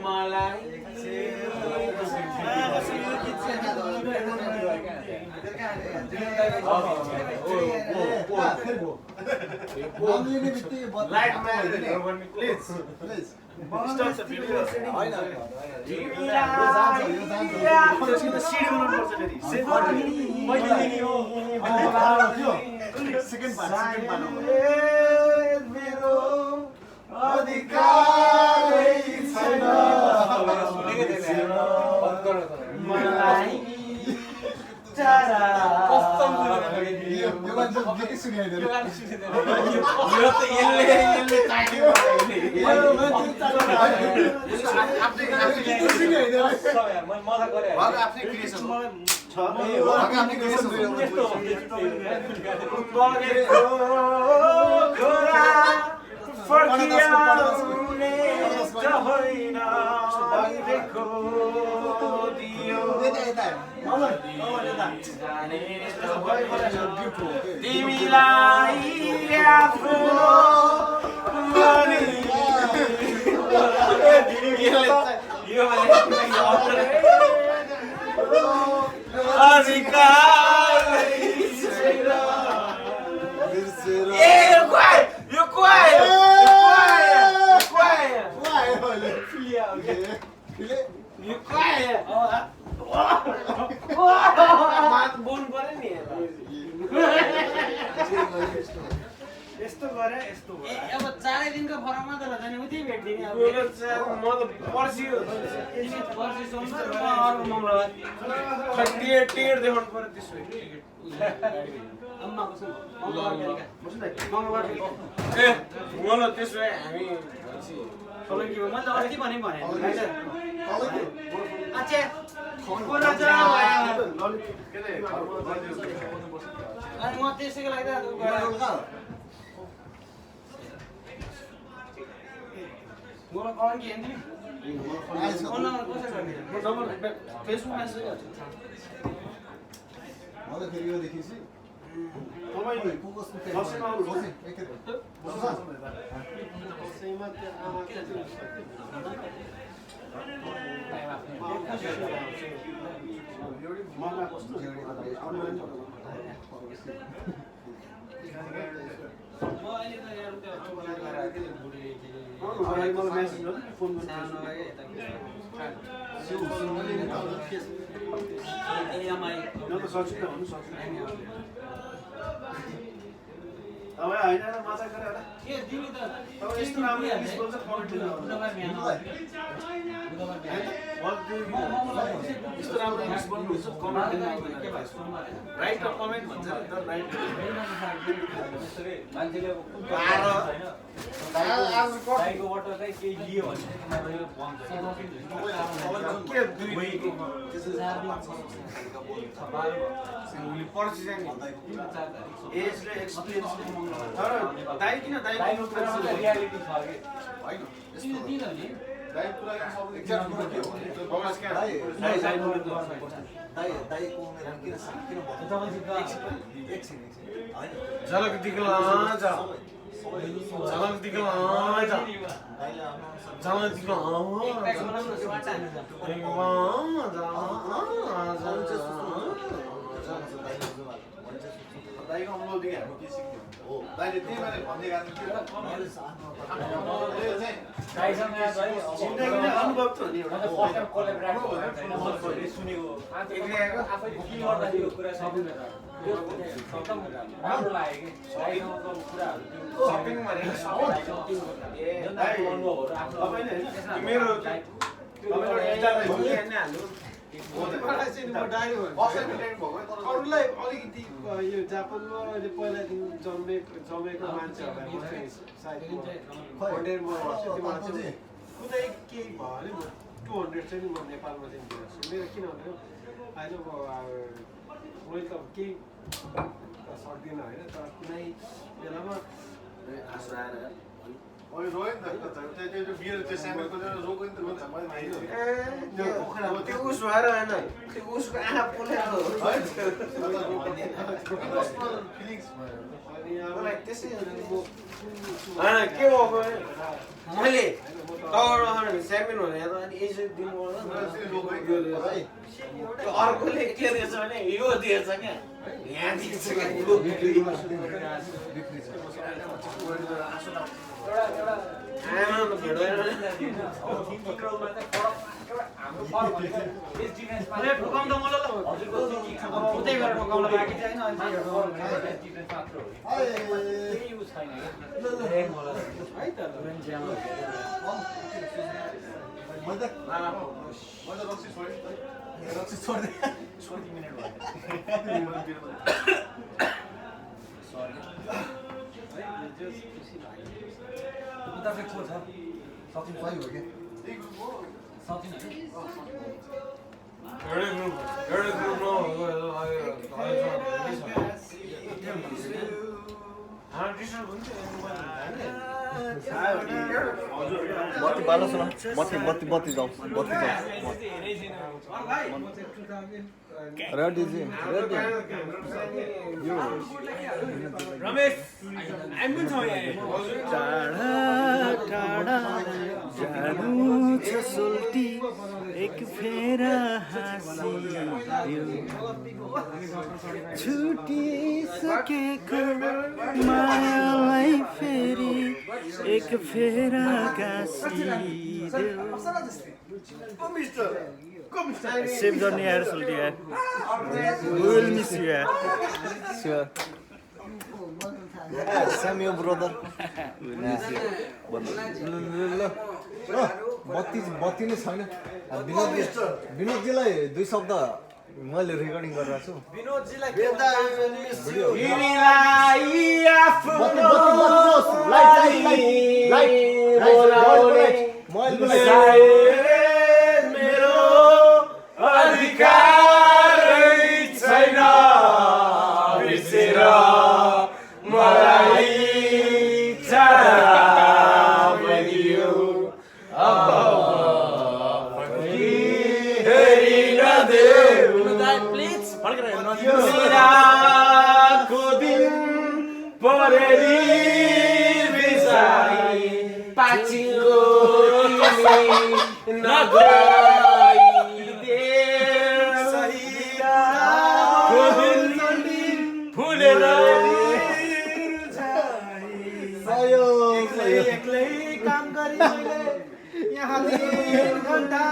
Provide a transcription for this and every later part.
मलाई यस्तो गरे यस्तो ए अब 4 दिनको फरकमा त जाने उतै भेट्दिने अब म त पर्सि सोमबार अरु मंगलबार टिकट देखाउनु पर्यो त्यसो अम्मा कसो मंगलबार ए मलाई त्यसो भए हामी सबै के मैले अस्ति भने अच्छा कोना जा अनि म त्यसैको लागि त मोला कौन की हिंदी कौन कसै गर्ने फेसबुक मेसेज गर्छु मलाई फेरि यो देखिसी तपाईँ फोकस दर्शनमा आउनुहोस् मलाई मेसेज गर्नु फोन गर्नु न त सक्छु त भन्नु सक्छु अब हैन र मजा गरे होला के दिमी त अब यस्तो राम्रो इङ्ग्लिस बोल्छ कमेन्ट यस्तो राम्रो इङ्ग्लिस बोल्नुहुन्छ कमेन्ट के भयो सोमबार राइट अफ कमेन्ट भन्छ नि त राइट मान्छेले दाइकोबाट चाहिँ केही लियो भने के दुई पर्सि चाहिँ एजले एक्सपिरियन्सले तर दाइ किन दाइ रियालिटी छ कि हैन यो दिँदा नि दाइ कुरा सब एक्ज्याक्ट कुरा के हो बगस क्या दाइको उमेर किन एकछिन हैन झलक दिखला जा झलक दिखला जा झलक दिखला दाइको अनुभव देखि हामी के सिक्यौँ हो दाइले त्यही मैले भन्दै गएको जिन्दगीले अनुभव त हो नि एउटा सुनेको आफैले के गर्दाखेरि कुरा सकिँदैन एकदम राम्रो लाग्यो कि सपिङ भनेको अनुभवहरू आफ्नो मेरो अरूलाई अलिकति यो जापानमा अहिले पहिलादेखि जमेको मान्छेहरूलाई सायद कुनै केही भयो भने 200 चाहिँ नि म नेपालमा चाहिँ दिन्छु मेरो किनभने होइन मैले त केही सक्दिनँ होइन तर कुनै बेलामा आशा आएर अहिले रोयो नि त त्यो बियर त्यो सामेलको रोक्यो नि त मैले त्यो उस भएर होइन त्यो उसको आँखा पोलेर हो मलाई त्यसै होइन के भएको मैले च्याम्पियन भने त अनि एज दिनु अर्कोले के दिएछ भने यो दिएछ क्या यहाँ दिएछ बत्ती बाल्नु सुन बत्ती जाऊ रेडी जी रेडी रमेश हामी पनि छौँ यहाँ टाढा टाढा जानु छ सोल्टी एक फेरा हाँसियो छुटिसकेको मायालाई फेरि एक फेरा गाँसिदेऊ सेभ गर्ने यार सोल्टी यार विल मिस यु यार स्योर Sam, your brother. बत्ती नै छैन विनोदजीलाई 2 शब्द मैले रेकर्डिङ गरिरहेको छु विनोदजीलाई मेरो अधिकार छैन बिर्सेर मलाई चाहदियो अब फेरि नदेऊ प्लिज सिराको दिन परेरी बिसाई पाचिको तिमी नगइदेऊ सिराको दिन फुलेर एक्लै काम गरी मैले यहाँ 3 घण्टा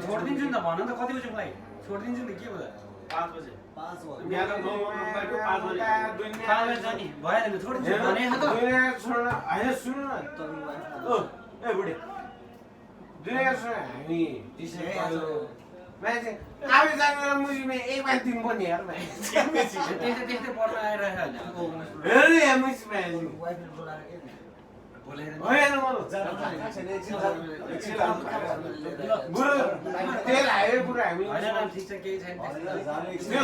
छोडिदिन्छु नि त भन त कति बजे फ्लाइट छोडिदिन्छु नि के भयो 5 बजे 5 भएन नि छोडिदिन्छु भने त होइन सुन्नु न ए बुढी दुनिया सुन हामी मान्छे आवे जाने मुजीमा एक बार दिन पनि यार त्यस्तै पर्न आइरहेको हेर्नु यहाँ मुजीमा होइन गुरु तेल हाल्यो पुरा हामी ठिक छ केही छैन त्यो त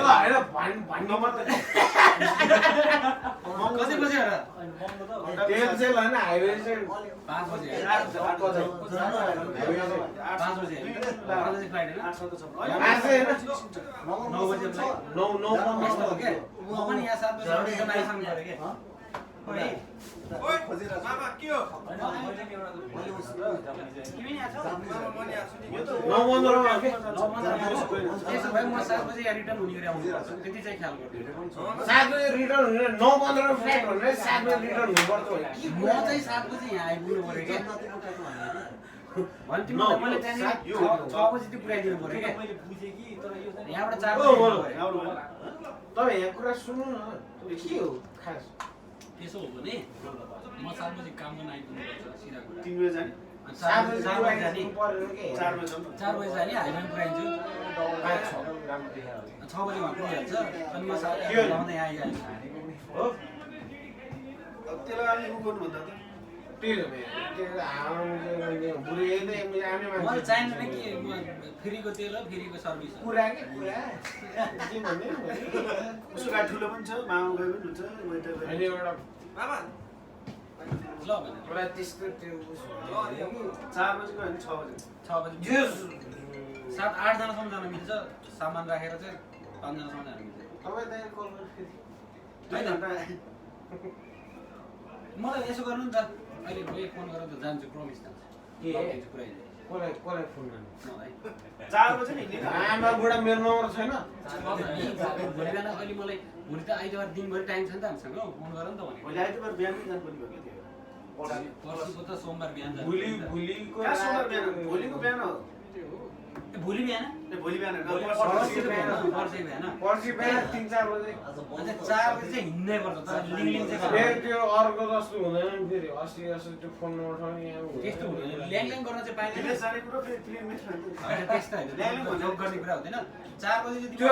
होइन भन्नु मात्रै कति बजे होला तेल चाहिँ होइन हाइवे चाहिँ 5 बजे 8 बजे 5 बजे फ्लाइट हैन 8 बजे 9 बजे फ्लाइट 9 यस्तो हो के म पनि यहाँ 7 बजे आइसक्नु पर्यो के खोजिरहेको मामा के हो तिमी यहाँ छौ? यो त 9:15 के त्यसो भए म 7 बजे यहाँ रिटर्न हुने गरी आउनुपर्छ त्यति चाहिँ ख्याल गर्नु 7 बजे रिटर्न हुने 9:15 फ्लाइट हो भने 7 बजे रिटर्न हुनुपर्छ म चाहिँ 7 बजे यहाँ आइपुग्नु पर्यो क्या भने तिमीलाई मैले त्यहाँनिर 6 बजे त्यो पुऱ्याइदिनु पर्यो क्या मैले बुझेँ कि तर यो चाहिँ यहाँबाट 4 बजे तपाईँ यहाँ कुरा सुन्नु न के हो खास त्यसो हो भने म 7 बजे काम गर्न आइपुग्नुपर्छ सिधा कुरा 3 बजे जाने 7 बजे जाने जाने पर्यो के 4 बजे 4 बजे जाने हाइवेमा पुऱ्याइदिन्छु 6 बजे वहाँ पुगिहाल्छ अनि म 7 बजे लाउँदै यहाँ आइहाल्छु हो अब त्यसलाई हामी उ गर्नु भन्दा त त्यही हो मलाई चाहिँदैन कि म फ्रीको तेल हो फ्रीको सर्भिस हो कुरा के कुरा के भन्ने उसको गाडी ठुलो पनि छ मामा गए पनि हुन्छ वेटर अनि एउटा मामा ल भने एउटा त्यस्तो त्यो 4 बजे गयो भने 6 बजे 6 बजे 7-8 जनासम्म जान मिल्छ सामान राखेर चाहिँ 5 जनासम्म जान मिल्छ तपाईँ त्यहाँ कल गर्नु दुई घन्टा मलाई यसो गर्नु नि त अहिले भए फोन गरेर त जान्छु प्रमिस जान्छु के पुऱ्याइदिन्छु कसलाई फोन गर्नु मलाई 4 बजे नि हिँड्ने आमा बुढा मेरो नम्बर छैन भोलि बिहान अहिले मलाई भोलि त आइतबार दिनभरि टाइम छ नि त हामीसँग फोन गर नि त भनेको भोलि आइतबार बिहानै जानुपर्ने भयो क्या पर्सिको त सोमबार बिहान जानु भोलिको कहाँ सोमबार बिहान भोलिको बिहान हो भोलि बिहान भोलि बिहान पर्सि बिहान पर्सि बिहान 3-4 बजे अन्त 4 बजे चाहिँ हिँड्नै पर्छ तर लिङ चाहिँ फेरि त्यो अर्को जस्तो हुँदैन नि फेरि अस्ति त्यो फोन नम्बर छ नि यहाँ त्यस्तो हुँदैन ल्याङ गर्न चाहिँ पाइँदैन विदेश जाने कुरो फेरि क्लियर मेट त्यस्तो होइन जब गर्ने कुरा हुँदैन 4 बजे चाहिँ त्यो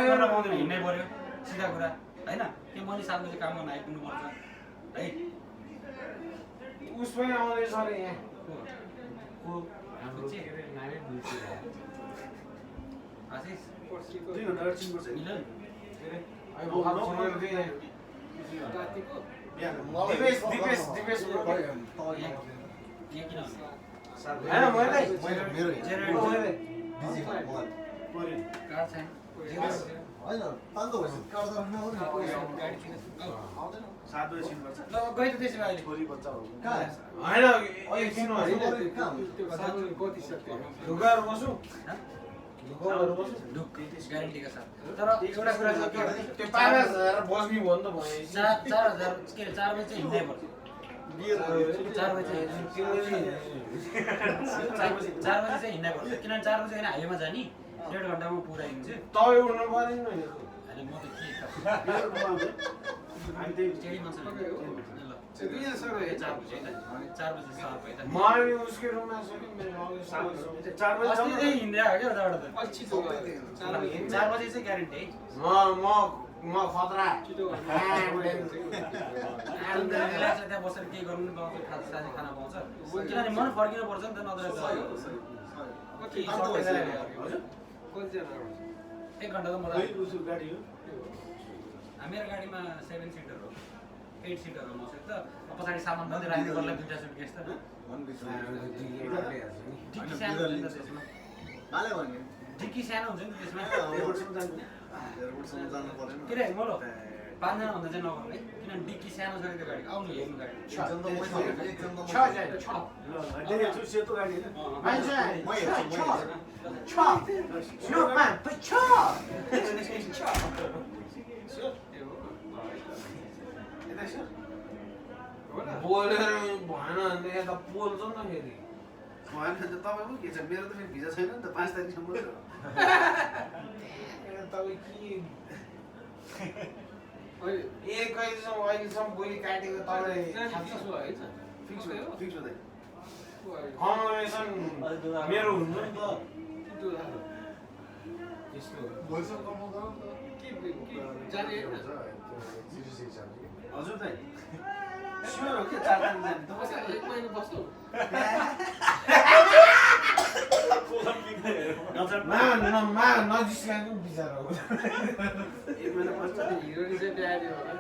गर्न पाउँदैन हिँड्नै पर्यो सिधा कुरा होइन त्यो मैले 7 बजे काम गर्न आइपुग्नु पर्छ है उस पनि आउँदैछ अरे यहाँ को हाम्रो चाहिँ नामै बुझ्छु आशिष 2 घन्टा चिन्नुपर्छ मिलन अब भर्खर फोन गरेँ बिहान दिपेश यहाँ किन हैन मैले मेरो मैले बिजी भयो पऱ्यो कार छैन होइन तान्तो भएछ काट्दा गाडी किन 7 बजे चिन्नुपर्छ ल गइ त त्यसो भए अहिले छोरी बच्चा हो कहाँ हैन एकछिन ढुकाएर बसु ढुकाएर बसु ग्यारेन्टीका साथ तर एउटा कुरा चाहिँ के भने त्यो 5000 बस्ने भयो नि त भने 4000 के अरे 4 बजे चाहिँ हिँड्नै पर्छ 4 बजे चाहिँ 4 बजे चाहिँ हिँड्नै पर्छ किनभने 4 बजे होइन हाइवेमा जाने 1.5 घन्टामा पुऱ्याइदिन्छु तपाईँ उड्नु पर्दैन नि होइन म त के हामी त्यही चेडी मान्छे ल 4 बजे होइन 4 बजे साफ है त म अनि उसको रुममा छु कि मेरो अघि 4 बजे अस्ति चाहिँ हिँडेर आयो क्या उताबाट त 4 बजे चाहिँ ग्यारेन्टी है म खतरा रिल्याक्स त्यहाँ बसेर केही गर्नु पनि पाउँछ साथी खाना पाउँछ किनभने मन फर्किनु पर्छ नि त नत्र एक घन्टा त मलाई उसको गाडी हो मेरो गाडीमा 7 सिटर हो 8 सिटर हो मसँग त पछाडि सामान मात्रै राख्ने गर्ला दुईटा सुटकेस त डिक्की सानो हुन्छ नि त त्यसमा माले भन्ने डिक्की सानो हुन्छ नि त्यसमा एयरपोर्टसम्म जानु एयरपोर्टसम्म जानु परेन के रे मोलो 5 जना भन्दा चाहिँ नगर्नु है किनभने डिक्की सानो छ त्यो गाडी आउनु हेर्नु गाडी एकदम त म एकदम त छ ल त्यही छु सेतो गाडी होइन मान्छे म हेर्छु यता छ बोलेर भएन भने यता पोल्छ नि त फेरि भएन भने त तपाईँको के छ मेरो त फेरि भिजा छैन नि त 5 तारिकसम्म तपाईँ के एक कहिलेसम्म अहिलेसम्म बोली काटेको तपाईँ फिक्स हुँदैन कम्बिनेसन मेरो हुन्छ नि त त्यस्तो भोलिसम्म कमाउँदा हजुर दाइ स्योर हो कि 4 तारिक जाने तपाईँ एक महिना बस्नु नजिस्काएको बिचरा हो 1 महिना पछि हिरोले चाहिँ बिहारियो होला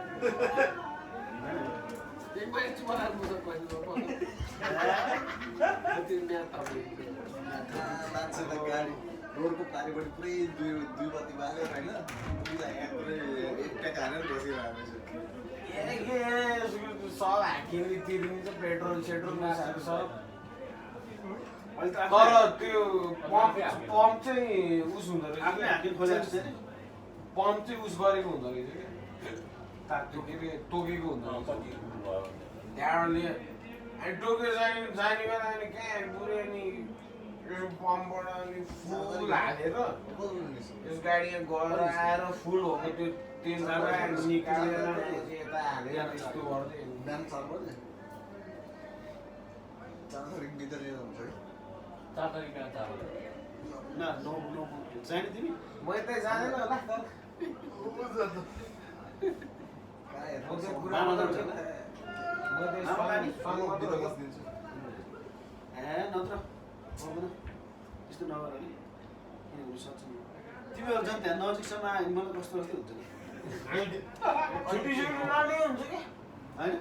एक महिना चाहिँ मलाई मुसा पर्नु मान्छे त गाडी रोडको पारिपट्टि पुरै दुई बत्ती बाल्यो होइन यहाँ पुरै एक ट्याक हानेर बसिरहेको सब हाकिमले तिर्दिन्छ पेट्रोल सेट्रोल नसाहरू सब अहिले त तर त्यो पम्प चाहिँ उस हुँदो रहेछ आफ्नै हाकिम खोलेको छ नि पम्प चाहिँ उस गरेको हुँदो रहेछ क्या त्यो के अरे तोकेको हुँदो रहेछ त्यहाँले अनि टोकेर जाने बेला अनि कहाँ पुरै अनि पम्पबाट अनि फुल हालेर यस गाडीमा गएर आएर फुल भएको त्यो तेल निकालेर यता हालेर यस्तो गर्दै बिहान 4 बजे 4 तारिक भित्र हुन्छ है 4 तारिक बिहान 4 बजे न नो जाने तिमी म यतै जाँदैन होला तर मामा जान्छ होला नत्र त्यस्तो नगर नि किन हुन सक्छ तिमीहरू झन् त्यहाँ नजिकसम्म आयो भने मलाई कस्तो कस्तो हुन्छ छुट्टी सुट्टी नलिए हुन्छ कि होइन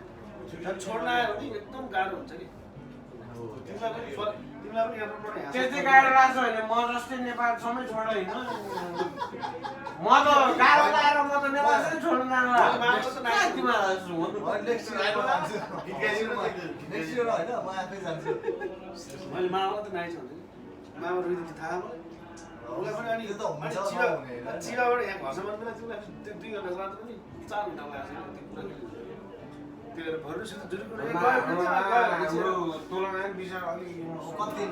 छोड्न आयो भने एकदम गाह्रो हुन्छ कि तिमीलाई पनि यहाँबाट त्यति गाह्रो लाग्छ भने म जस्तै नेपालसम्मै छोडेर हिँड्नु म त गाह्रो लगाएर म त नेपालसम्मै छोड्नु नेक्स्ट इयर होइन म आफै जान्छु मैले मामालाई त नाइस भन्छु नि मामा रुइदिन्छ थाहा भयो उसलाई पनि अनि चिवाबाट यहाँ घरसम्म पनि तिमीलाई 2 घन्टा जाँदा पनि 4 घन्टा लाग्छ त्यही भएर भर्नुसित जुन कुरा तुलना विषय अलिक कति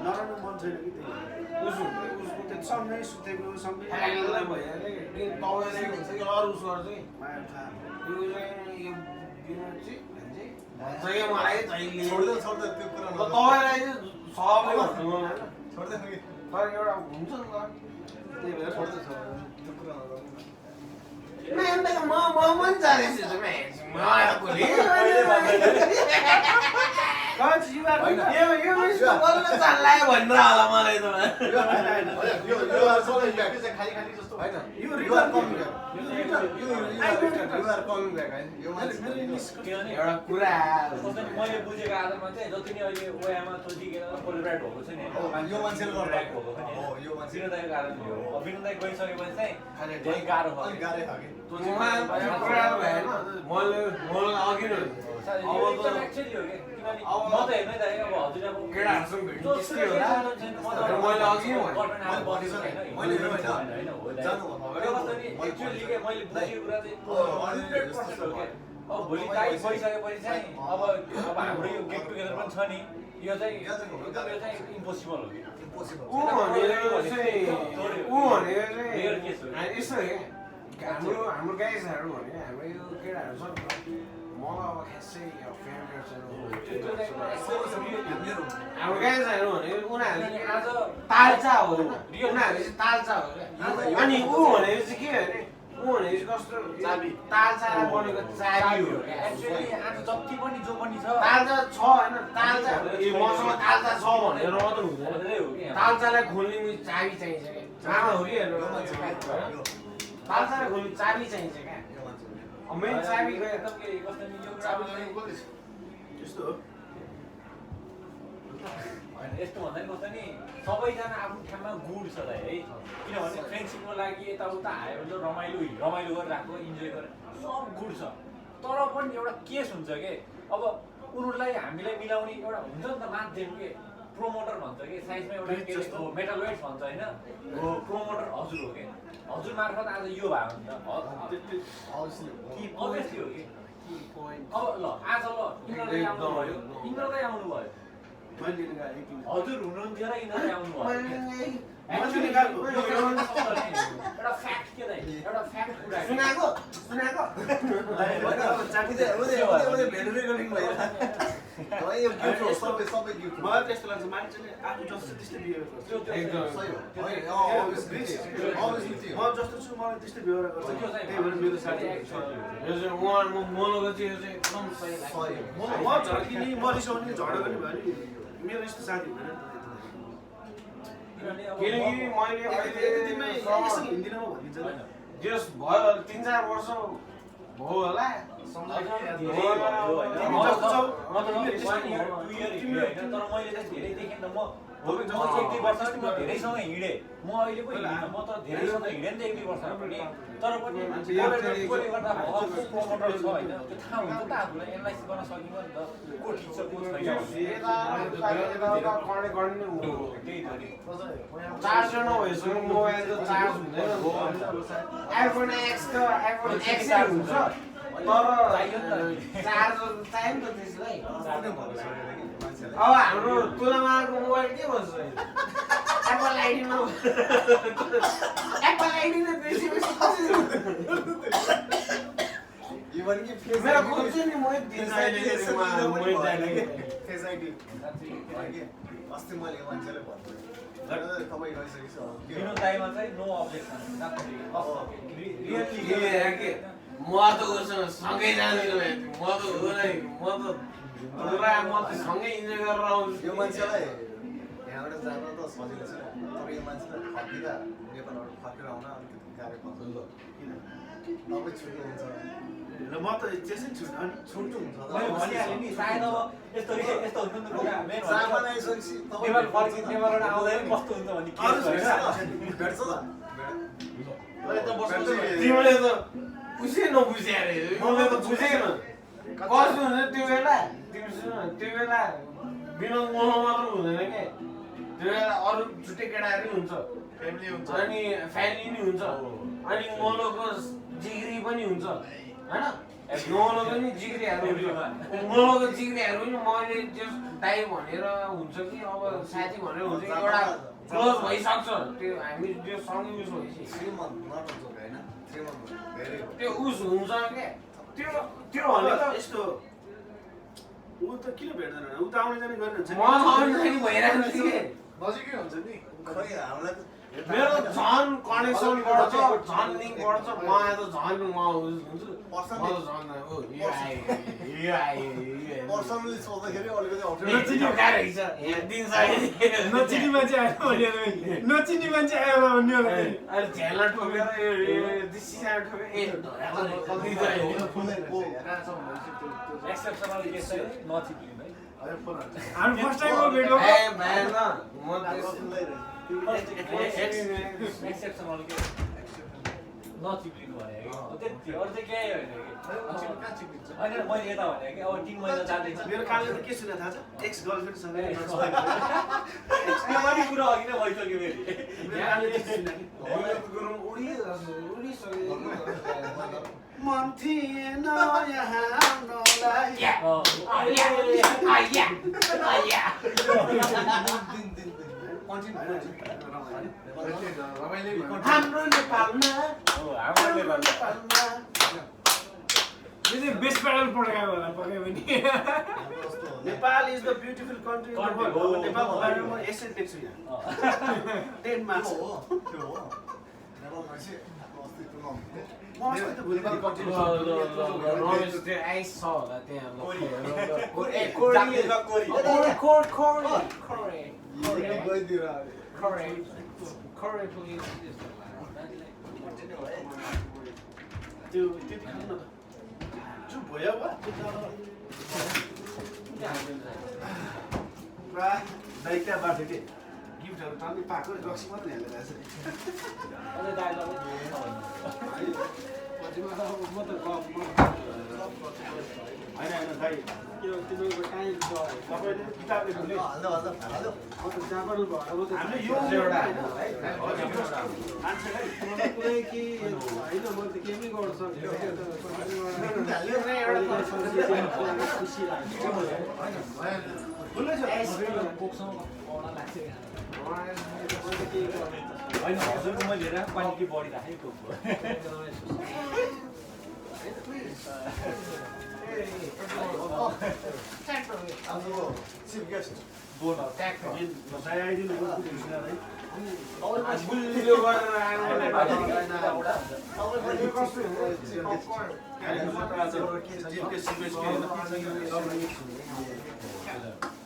नराम्रो मन छैन कि त्यही उसको त्यो सँगै सुतेको सँगै अरू उस गर्छ कि माया थाहा मलाई छोड्दै छोड्दै त्यो कुरा तपाईँलाई सबले भन्नु छोड्दै तर एउटा हुन्छ नि त त्यही भएर छोड्दै त्यो कुरा म पनि जाँदैछु भन्नु होला मलाई त एउटा कुरा मैले बुझेको आधारमा चाहिँ जति नै अहिले ओयामा चोटिकेर कोलिब्राइट भएको छ नि यो मान्छेले गर्दा भएको पनि यो मान्छे विनोदको कारणले हो विनोद गइसकेपछि चाहिँ धेरै गाह्रो भयो अलिक गाह्रै खाके अघि नै एकदम एक्चुअली हो कि किनभने म त हेर्नै त अब हजुर अब केटाहरूसँग भेट्नु त्यस्तै होला मैले अघि नै मैले एक्चुअली के मैले बुझेको कुरा चाहिँ 100% हो क्या अब भोलि तारिक भइसकेपछि चाहिँ अब हाम्रो यो गेट टुगेदर पनि छ नि यो चाहिँ इम्पोसिबल हो कि ऊ भनेको चाहिँ यस्तो क्या हाम्रो गाइजहरू भने हाम्रो यो केटाहरू छ नि मलाई अब खासै फेभरेट हाम्रो गाइजहरू भने उनीहरूले आज तालचा हो उनीहरूले चाहिँ तालचा हो क्या अनि ऊ भनेको चाहिँ के भने ऊ भनेको चाहिँ कस्तो तालचालाई बनेको चाबी हो एक्चुअली आज जति पनि जो पनि छ तालचा छ होइन तालचा मसँग तालचा छ भनेर मात्र हुँदैन तालचालाई खोल्ने चाबी चाहिन्छ क्या मामा हो कि तालचालाई खोल्ने चाबी चाहिन्छ क्या मेन चाबी एकदम के कस्तो नि यो कुरा यस्तो हो होइन यस्तो भन्दा नि कस्तो नि सबैजना आफ्नो ठाउँमा गुड छ है किनभने फ्रेन्डसिपको लागि यताउता आयो भने रमाइलो गरिरहेको इन्जोय गरेर सब गुड छ तर पनि एउटा केस हुन्छ के अब उनीहरूलाई हामीलाई मिलाउने एउटा हुन्छ नि त माध्यम के प्रोमोटर भन्छ कि साइन्समा एउटा के मेटालोइड्स भन्छ होइन हो प्रोमोटर हजुर हो कि हजुर मार्फत आज यो भयो नि त अभियसली हो कि अब ल आज ल इन्द्रलाई आउनुभयो हजुर हुनुहुन्थ्यो र इन्द्रलाई आउनुभयो एउटा फ्याक्ट के एउटा फ्याक्ट कुरा सुनाको मलाई त्यस्तो लाग्छ मान्छेले आफू जस्तो त्यस्तै बिहेभ गर्छ म जस्तो छु मलाई त्यस्तै बिहेभ गर्छ त्यही भएर मेरो साथी म झर्किने म रिसाउने झगडा पनि भयो नि मेरो यस्तो साथी हुँदैन किनकि मैले दिनमै एकैसँग हिँड्दिनँ म भनिन्छ जस भयो 3-4 वर्ष भयो होला तर मैले चाहिँ धेरै देखेँ त म हो कि म 1-2 वर्ष पनि म धेरैसँग हिँडेँ म अहिले पो हिँड्दिनँ म त धेरैसँग हिँडेँ नि त 1-2 वर्ष पनि तर पनि कसले गर्दा को प्रमोटर छ होइन त्यो थाहा हुन्छ त आफूलाई एनालाइसिस गर्न सकिन्छ नि त को ठिक छ को छैन त्यही त नि चार्ज नभएसँग मोबाइल त चार्ज हुँदैन आइफोन एक्स त आइफोन एक्स हुन्छ तर चार्ज चाहियो नि त त्यसलाई अब हाम्रो तुलनाको मोबाइल के भन्छ एप्पल आइडी न एप्पल आइडी न बेसी इभन कि फेस मेरो खोज्छु नि म दिन अस्ति मैले मान्छेले भन्छु तपाईँ गइसकेपछि विनोद दाइमा चाहिँ नो अब्जेक्सन रियली म त उसँग सँगै जाँदिनँ म त हुँदैन म त सँगै इन्जोय गरेर आउँछु यो मान्छेलाई यहाँबाट जान त सजिलो छ तर यो मान्छेलाई फर्किँदा नेपालबाट फर्केर आउन अलिकति गाह्रो पर्छ तपाईँ छुट्टी हुन्छ ल म त त्यसै छुट्नु अनि छुट्टी हुन्छ मैले भनिहालेँ नि सायद अब यस्तो यस्तो हुन्छ नि त कुरा मेन सामान आइसकेपछि नेपाल फर्किन नेपालबाट आउँदा पनि कस्तो हुन्छ भन्ने केस भेट्छ त तिमीले त बुझे नबुझे अरे मैले त बुझेन कस्तो हुन्छ त्यो बेला तिमी सुन त्यो बेला विनोद मोनो मात्र हुँदैन क्या त्यो बेला अरू छुट्टै केटाहरू हुन्छ फ्यामिली हुन्छ अनि फ्यामिली नि हुन्छ अनि मोलोको जिग्री पनि हुन्छ होइन मोलोको नि जिग्रीहरू हुन्छ मोलोको जिग्रीहरू पनि मैले त्यो दाइ भनेर हुन्छ कि अब साथी भनेर हुन्छ कि एउटा क्लोज भइसक्छ त्यो हामी त्यो सँगै उस भइसक्यो त्यो उस हुन्छ क्या त्यो भनेको यस्तो ऊ त किन भेट्दैन ऊ त आउने जाने गरिरहन्छ म आउने भइरहेको छु कि नजिकै हुन्छ नि खै हामीलाई त मेरो झन् कनेक्सन बढ्छ झन् लिङ्क बढ्छ म आएर झन् म हुन्छु पर्सनली सोच्दाखेरि अलिकति नचिनी रहेछ दिन नचिनी मान्छे आयो भने नचिनी मान्छे आयो भन्ने होला अहिले झ्याला ठोकेर दिसिसा ठोकेर एक्सेप्सनल केस चाहिँ नचिप्लिनु है हामी फर्स्ट टाइम भेट गरौँ एक्सेप्सनल केस नचिप्लिनु भने त्यति अरू चाहिँ केही होइन कि होइन मैले यता भने कि अब 3 महिना जाँदैछ मेरो कालले त के सुने थाहा छ एक्स गर्लफ्रेन्डसँग त्यो पनि कुरा अघि नै भइसक्यो फेरि मेरो कालले के सुने मन थिएन यहाँ हाम्रो नेपालमा यो चाहिँ बेस्ट प्याडल पड्कायो होला पक्कै पनि Nepal is the beautiful country in the world नेपालको बारेमा म यसरी लेख्छु यहाँ 10 मार्क्स हो त्यो हो नेपालमा चाहिँ अस्तित्व म अस्ति त भुलेँ रमेश त्यो आइस छ होला त्यहाँ त्यो त्यति खानु न त चुप भयो बा पुरा दाइका बाटो के गिफ्टहरू टाल्ने पाएको रक्सी मात्रै हालेर आएछ अझै दाइलाई म त होइन दाइ तिमीहरूको टाइम छ तपाईँले किताबले भुल्यो हाल्दा जापान भयो हामीले यो मान्छेलाई कुनै के होइन म त केही पनि गर्न सक्दिनँ खुसी लाग्छ भुल्दै छ होइन हजुरको मैले हेरेर क्वालिटी बढी राखेको चिफ गेस्ट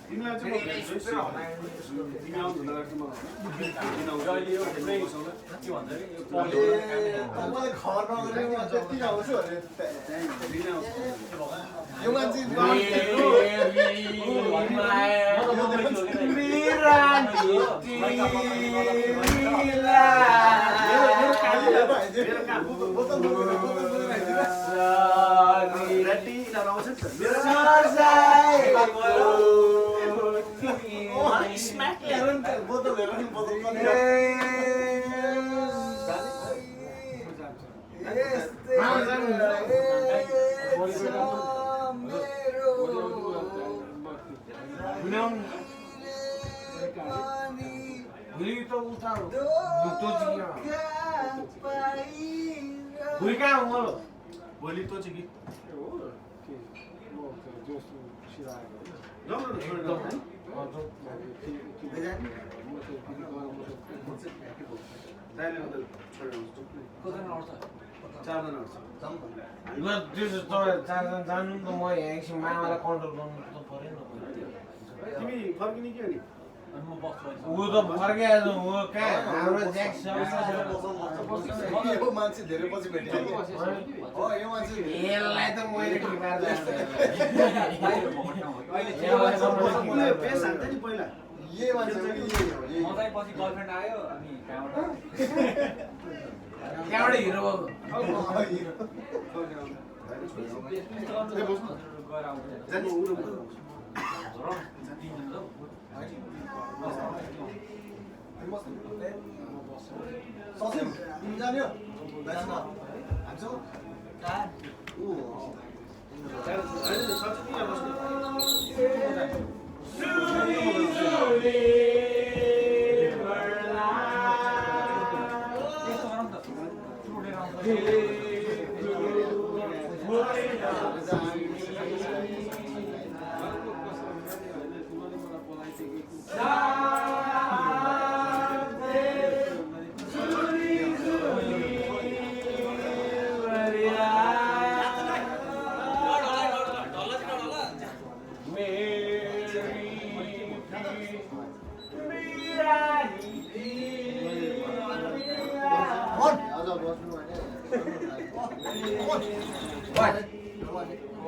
तिमीलाई चाहिँ म भेट्छु है तिमी आउनुभन्दा अगाडि म अहिले यो पुरै के भन्छ अरे यो मलाई खबर नगरेको म त्यति आउँछु अरे यो मान्छे भुली त उता भुली कहाँ हो malo भोलि तँ चाहिँ कि जानु त म यहाँ एकछिन मामालाई कन्ट्रोल गर्नु त परेन तिमी फर्किने के हो नि ऊ त फर्किहाल्छ ऊ कहाँ हाम्रो ज्याक्स यो मान्छे धेरै पछि भेटेँ हो यो मान्छे यसलाई त मैले के पार्दा पेस हान्छ नि पहिला यही मान्छे म चाहिँ पछि गर्लफ्रेन्ड आयो अनि त्यहाँबाट हिरो भएको गएर आउँछ ससिम तिमी जान्यो हान्छौ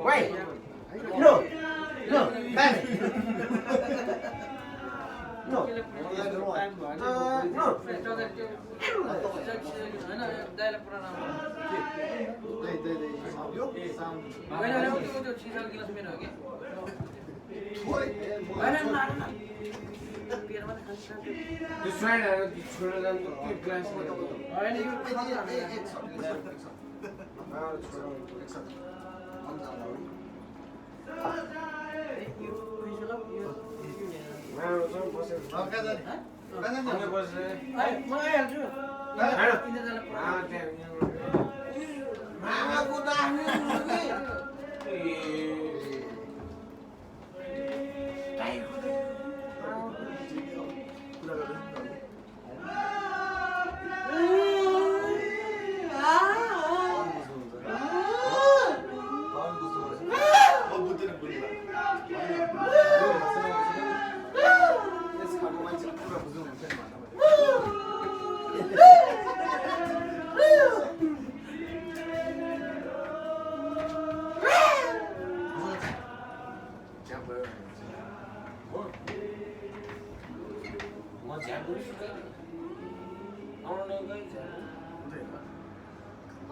Wait! No! No! Damn it! No! No! Just try to छोडेर जानु त के क्लास मामाको त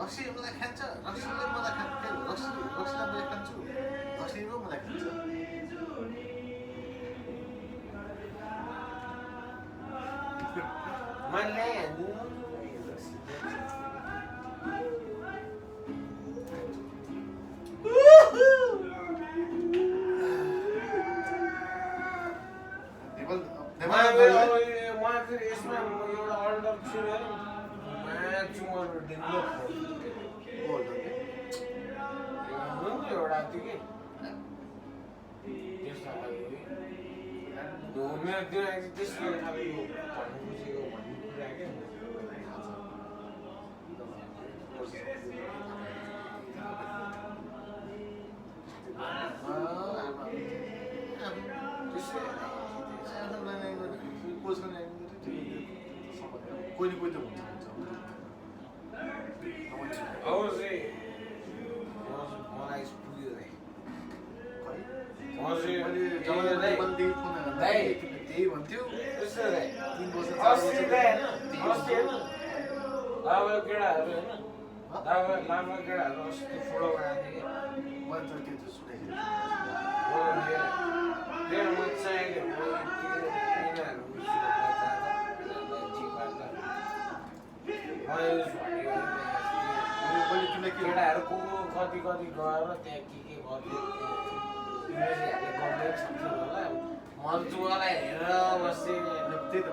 रक्सीले मलाई खान्छ रक्सीले मलाई खान्छ रक्सीलाई मैले खान्छु रक्सीले मलाई खान्छ यसमा एउटा अर्डर छु एउटा थियो कि मेरो त्यो त्यसले खालि भन्नु बुझेको भन्ने कुरा क्या त्यसले कोही न कोही त हुन्छ अब चाहिँ मलाई पुग्यो त्यही भन्थ्यो यस्तो दाइ 3 वर्ष 4 अस्ति वर्ष दाइ होइन अस्ति होइन लामा केटाहरू होइन लामा केटाहरू अस्ति फोटो बनाएको थिएँ मैले त त्यो सुनेको कि म चाहियो केटाहरू को कति कति गएर त्यहाँ के गर्थ्यो युनिभर्सिटीहरूले गर्दै सक्थ्यो होला मजुवालाई हेरेर बस्थेँ त्यही त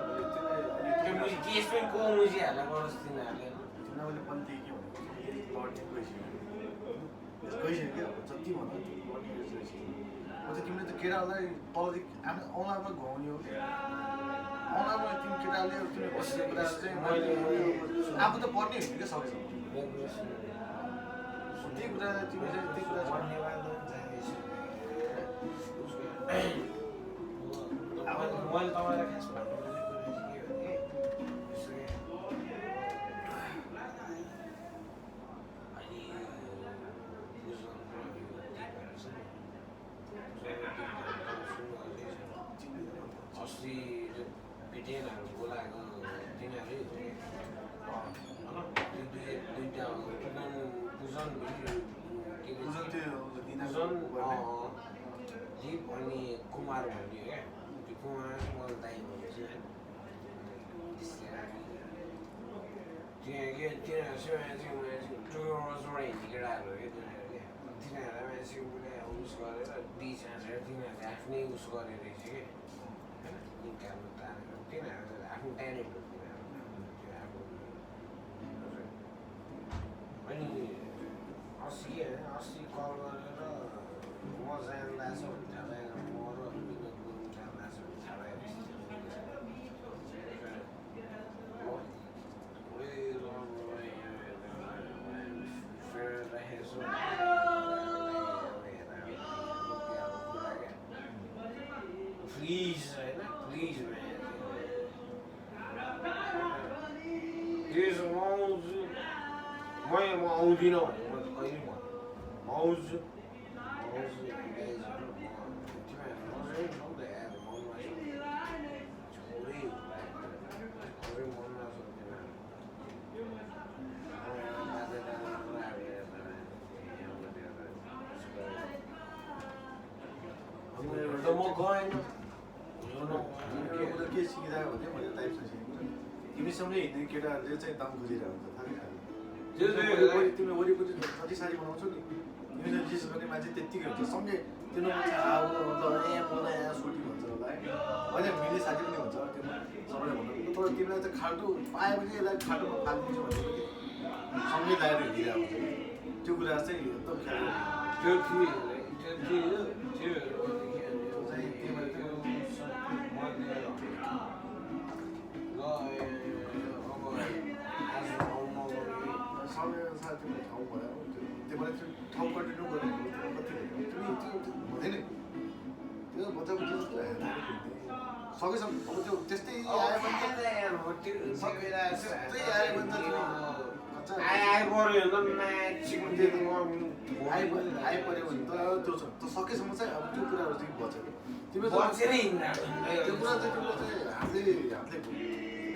त्यो मुजी केस पनि को मुजीहरूलाई गरोस् तिनीहरूले तिनीहरूले पनि त्यही के भन्नु गइसक्यो अब जति भन्दा तिमीले त केटाहरूलाई तलदेखि औँलामा घुमाउने हो औँलामा तिमी केटाले तिमीले बसेको कुरा चाहिँ आफू त पढ्ने होइन क्या सकेसम्म त्यही कुरा तिमी चाहिँ त्यही कुरा मैले तपाईँलाई खास भन्नु अस्ति पिटेनहरू बोलाएको तिनीहरू दुईवटा दिप अनि कुमार भन्ने क्या त्यो कुमार मलाई दाइ भनेपछि त्यहाँ के तिनीहरू चाहिँ हिँड्ने केटाहरू क्या तिनीहरूलाई मान्छे उसले उस गरेर बिच हाँसेर तिनीहरूले आफ्नै उस गरेर रहेछ क्या होइन निकाल्नु तानेर तिनीहरू आफ्नो ट्यालेन्ट हो तिनीहरू अनि अस्ति के होइन अस्ति कल गरेर म जान्दा छु भने थाहा भएन म र विनोद गुरुङ जान्दा छु भने थाहा भएपछि प्लिज होइन प्लिज म आउँछु म आउँदिनँ भने म त कहिले म आउँछु म गएन के सिकिरहेको भने मैले टाइप्स सिकेको तिमीसँगै हिँड्ने केटाहरूले चाहिँ दाम खोजिरहेको हुन्छ तिमीले वरिपरि जति साडी बनाउँछौ नि तिमीले रिस गर्ने मान्छे त्यत्तिकै हुन्छ सँगै त्यो मान्छे मलाई यहाँ सोटी भन्छ होला है होइन मिली साथी पनि हुन्छ त्यो सबैले भन्नु तर तिमीलाई चाहिँ खाल्टो पायो भने यसलाई खाल्टोमा फालिदिन्छु भनेपछि सँगै लगाएर हिँडिरहेको हुन्छ त्यो कुरा चाहिँ एकदम समय साथीको ठाउँ भयो त्यो मलाई ठाउँ कन्टिन्यू गर्नु कति हुँदैन त्यो बच्चाको जस्तो सकेसम्म अब त्यो त्यस्तै आयो भने आइपऱ्यो भने त त्यो सकेसम्म चाहिँ अब त्यो कुराहरू चाहिँ बचेको तिम्रो त्यो कुरा चाहिँ तिम्रो चाहिँ हातले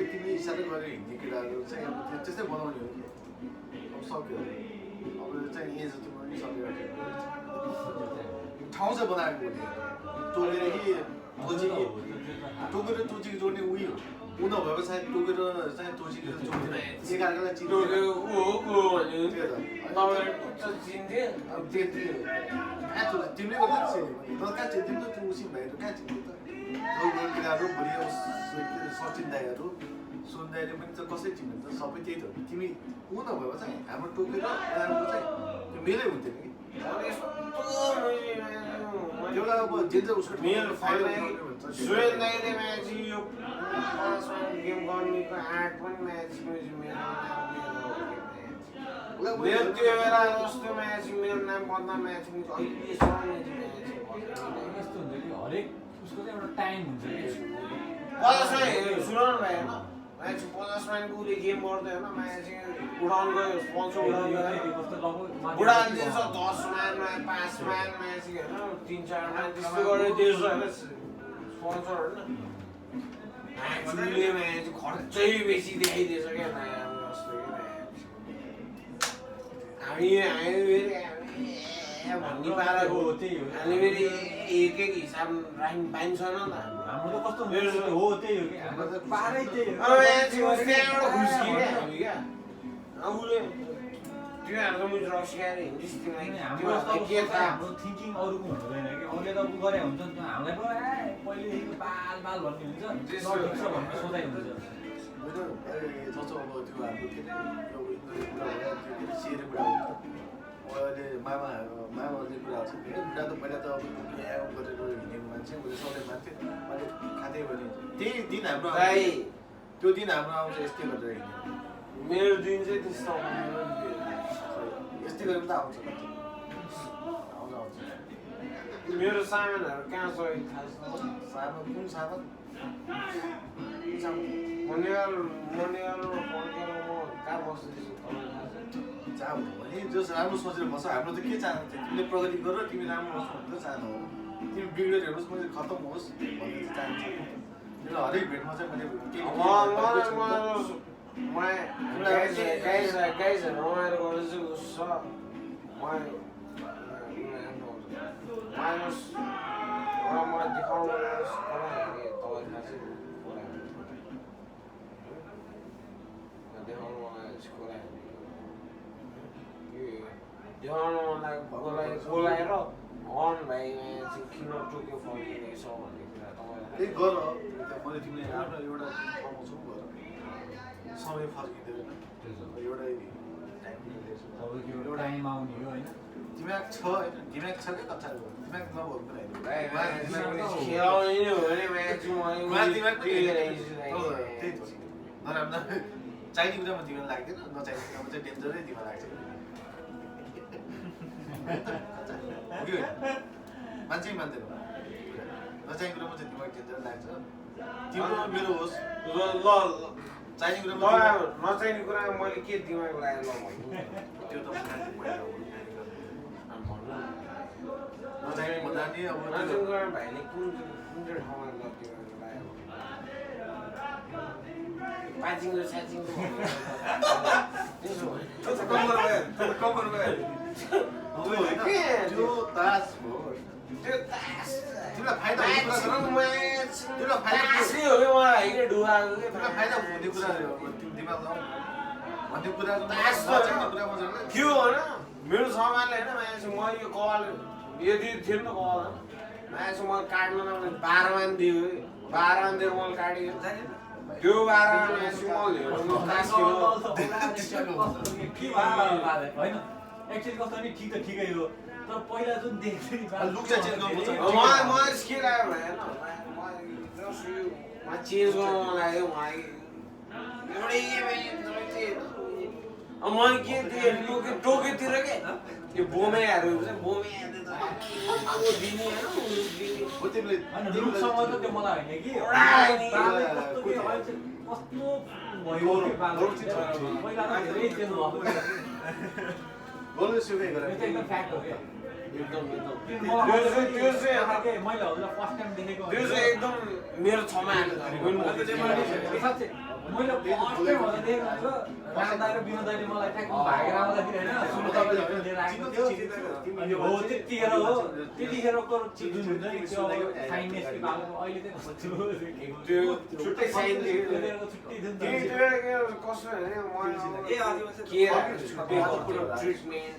तिमीले इसारा गरेर हिँड्ने केटाहरू चाहिँ अब त्यस्तै बनाउने हो कि अब सक्यो अब चाहिँ एज तिम्रो पनि सक्यो ठाउँ चाहिँ बनाएको टोकेर कि टोकेर टोचीको जोड्ने उयो ऊ नभएको सायद टोकेर चाहिँ टोचीको जोड्दैन एकअर्कालाई चिन्थ्यो अब तिमीले गर्दा चिन्यो तर कहाँ चिन्थ्यौ त त्यो उसिन भाइहरू कहाँ चिन्थ्यो त केटाहरू भोलि सचिन दाईहरू सुन दाईले पनि त कसै चिन्यो त सबै त्यही त हो तिमी ऊ नभएको चाहिँ हाम्रो टोकेर उनीहरूको चाहिँ त्यो मेलै हुन्थ्यो नि एउटा अब जे जे उसको मेरो सुरेन दाइले म्याच यो गेम गर्नेको आर्ट पनि म्याच मेरो त्यो बेला जस्तो म्याच मेरो नाम बदनाम म्याच अहिलेसम्म यस्तो हुन्छ कि हरेक उसको चाहिँ एउटा टाइम हुन्छ कि सुन न भाइ होइन मान्छे 50 माइलको उसले गेम गर्दैन मान्छे उडाउन गयो स्पोन्सर उडाउन गयो बुढा दिन्छ 10 माइलमा 5 माइल मान्छे होइन 3-4 माइल त्यस्तो गरेर दिन्छ होइन स्पोन्सर होइन मान्छेले मान्छे खर्चै बेसी देखाइदिएछ क्या हामी भन्ने पाराको हामीले फेरि एक हिसाब राख्नु पाइन्छ नि त हाम्रो त कस्तो हो त्यही हो कि हाम्रो त पारै त्यही हो त्यहाँबाट खुस्कियो क्या हामी क्या उसले तिमीहरूको मुझ रक्सिएर हिँड्छस् तिमीलाई के थाहा हाम्रो थिङ्किङ अरूको हुँदैन कि अरूले त उ गरे हुन्छ नि त हामीलाई पो पहिलेदेखिको बाल भन्ने हुन्छ ठिक छ भन्ने सोचाइ हुन्छ जस्तो अब त्यो हाम्रो के अरे सिएर कुरा हुन्छ अहिले मामाहरूले कुरा गर्छ बुढा त पहिला त अब गरेर हिँडेको मान्छे उसले सधैँ मान्थ्यो अहिले खाँदै भने त्यही दिन हाम्रो त्यो दिन हाम्रो आउँछ यस्तै गरेर हिँड्ने मेरो दिन चाहिँ त्यस्तो यस्तै गरेर त आउँछ आउँछ मेरो सामानहरू कहाँ छ थाहा छ सामान कुन सामान मनिवाल फर्केर म कहाँ बस्दैछु चाह भने जस राम्रो सोचेर बस्छ हाम्रो त के चाहन्छ तिमीले प्रगति गर तिमी राम्रो होस् भनेर चाहनु हो तिमी बिग्रेर हेर्नुहोस् मैले खतम होस् भन्ने चाहन्छ मेरो हरेक भेटमा चाहिँ मैले गाइज रमाएर गरेर चाहिँ उस छ माइनस एउटा मलाई देखाउनु तपाईँ थाहा छ देखाउनु मलाई देखाउनु मलाई बोलाएर हर्न भाइ चाहिँ किन टोक्यो फर्किँदैछ भन्ने कुरा तपाईँलाई त्यही गर मैले तिमीले आफ्नो एउटा कमाउँछौ गर समय फर्किँदैन एउटा टाइम आउने हो होइन दिमाग छ होइन दिमाग छ क्या कच्चा दिमाग नभएको पनि खेलाउने हो भने म्याच त्यही त नराम्रो चाहिने कुरामा दिमाग लाग्दैन नचाहिने कुरामा चाहिँ डेन्जरै दिमाग लाग्छ मान्छे मान्दैन नचाहिने कुरामा चाहिँ दिमाग डेन्जर लाग्छ तिम्रो मेरो होस् ल चाहिने कुरामा नचाहिने कुरामा मैले के दिमाग लागेर त्यो त नचाहिने भन्दा नि अब भाइले कुन चाहिँ ठाउँमा दिमाग लाग्यो पाचिङको साचिङको त्यो तास हो त्यो तास तिमीलाई फाइदा तासै हो क्या मलाई होइन डुबाएको के तिमीलाई फाइदा हुने कुराहरू हो तिमी दिमाग लाऊ भन्ने कुरा तास त्यो होइन मेरो सामानले होइन मान्छे म यो कल यदि थियो नि त कल मान्छे मैले काट्न नभने 12 मान दियो 12 मान दिएर मैले काटेको त्यो 12 मान मान्छे मैले तास होइन एक्चुअली कस्तो नि ठिक त ठिकै हो तर पहिला जुन देख्थ्यो नि लुक्चा चेन्ज गर्नुपर्छ म के लाग्यो भने चेन्ज गर्नु लाग्यो मैले के थिएँ टोकेतिर के त्यो बोमेहरू हुन्छ बोमेहरूले दिने होइन लुकसँग त त्यो मलाई होइन कि कस्तो भयो पहिला त धेरै चेन्ज भएको गोल सुकै गरे यो चाहिँ एकदम फ्याक्ट हो क्या एकदम मैले हजुरलाई फर्स्ट टाइम देखेको त्यो चाहिँ एकदम मेरो छमा मैले फर्स्ट टाइम हजुर देखेको रामदाई र विनोदाईले मलाई ठ्याक्क भागेर आउँदाखेरि होइन सुरु तपाईँले लिएर आएको थियो अनि हो त्यतिखेरको जुन हुन्छ नि त्यो साइनेस कि बाबुको अहिले चाहिँ कस्तो त्यो छुट्टै साइन छुट्टी कस्तो ट्रिटमेन्ट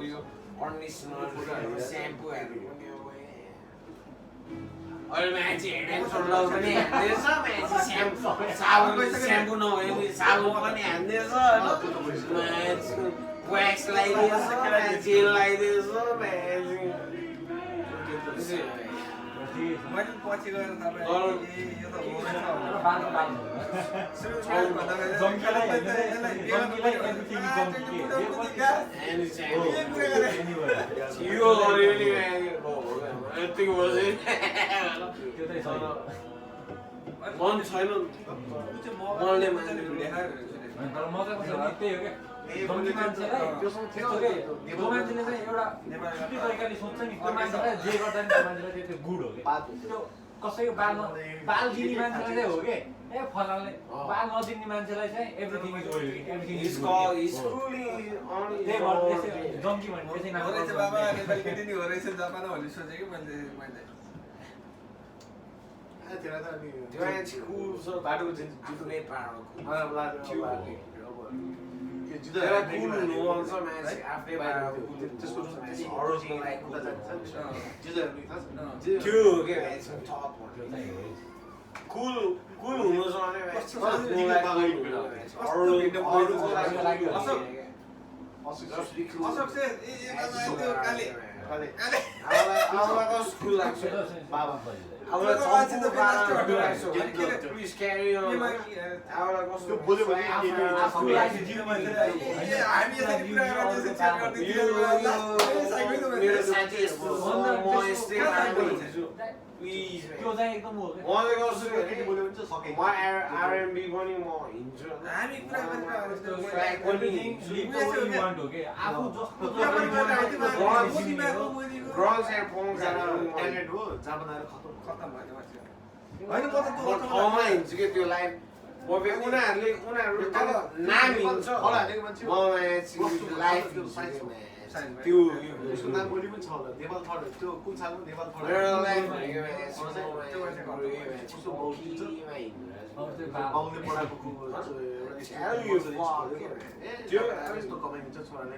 यो कन्डिसनर स्याम्पूहरू अहिले मान्छे हेड एन्ड सोल्डर पनि हान्दैछ मान्छे स्याम्पू नभए पनि साबुन पनि हान्दैछ होइन व्याक्स लगाइदिएछ जेल लगाइदिएछ मैले पछि गएर मन छैन मनले मान्ने अनि तर मजाको छ नि त्यही हो क्या धम्की मान्छेलाई त्यस्तो के त्यो मान्छेले चाहिँ एउटा छुट्टै तरिकाले सोध्छ नि त्यो मान्छेलाई जे गर्दा नि त्यो मान्छेलाई त्यो गुड हो क्या त्यो कसैको बाल दिने मान्छेलाई चाहिँ हो क्या ए फलाले बाल नदिने मान्छेलाई चाहिँ everything is oil everything is त्यही भएर त्यसै जङ्की भन्ने त्यसै नाम हो रहेछ बाबा नेपाली केटी नि हो रहेछ जापान भन्ने सोचेँ कि मैले त्यसलाई त अनि त्यो मान्छे कुल छ बाटोको आफ्नै पाहाडको जुत्ता कुल हुनु छ मान्छे आफ्नै पाहाडको त्यसको त्यो हो क्या कुल हुनु छ अशोक से त्यो काले स्कुल लाग्छ बाबा प्लिज क्यारी अन आउला कस्तो बोल्यो भने हामी यसरी कुरा मेरो साथी यस्तो म यस्तै प्लिज त्यो चाहिँ एकदम हो म चाहिँ गर्छु केटी बोल्यो भने चाहिँ सके म आरएमबी पनि म हिँड्छु हामी कुरा everything live the way you want हो के आफू जस्तो ग्रन्स एन्ड फोन ट्यालेन्ट हो जहाँ बनाएर खतम खतम भयो मान्छे होइन म त ठाउँमा हिँड्छु कि त्यो लाइफ उनीहरूले तल नाम हिँड्छ म लाइफ त्यो उसको नाम बोली पनि छ होला नेपाल थर्ड त्यो कुन सालमा नेपाल थर्ड उसको बाउले पढाएको यस्तो कमाइन्छ छोराले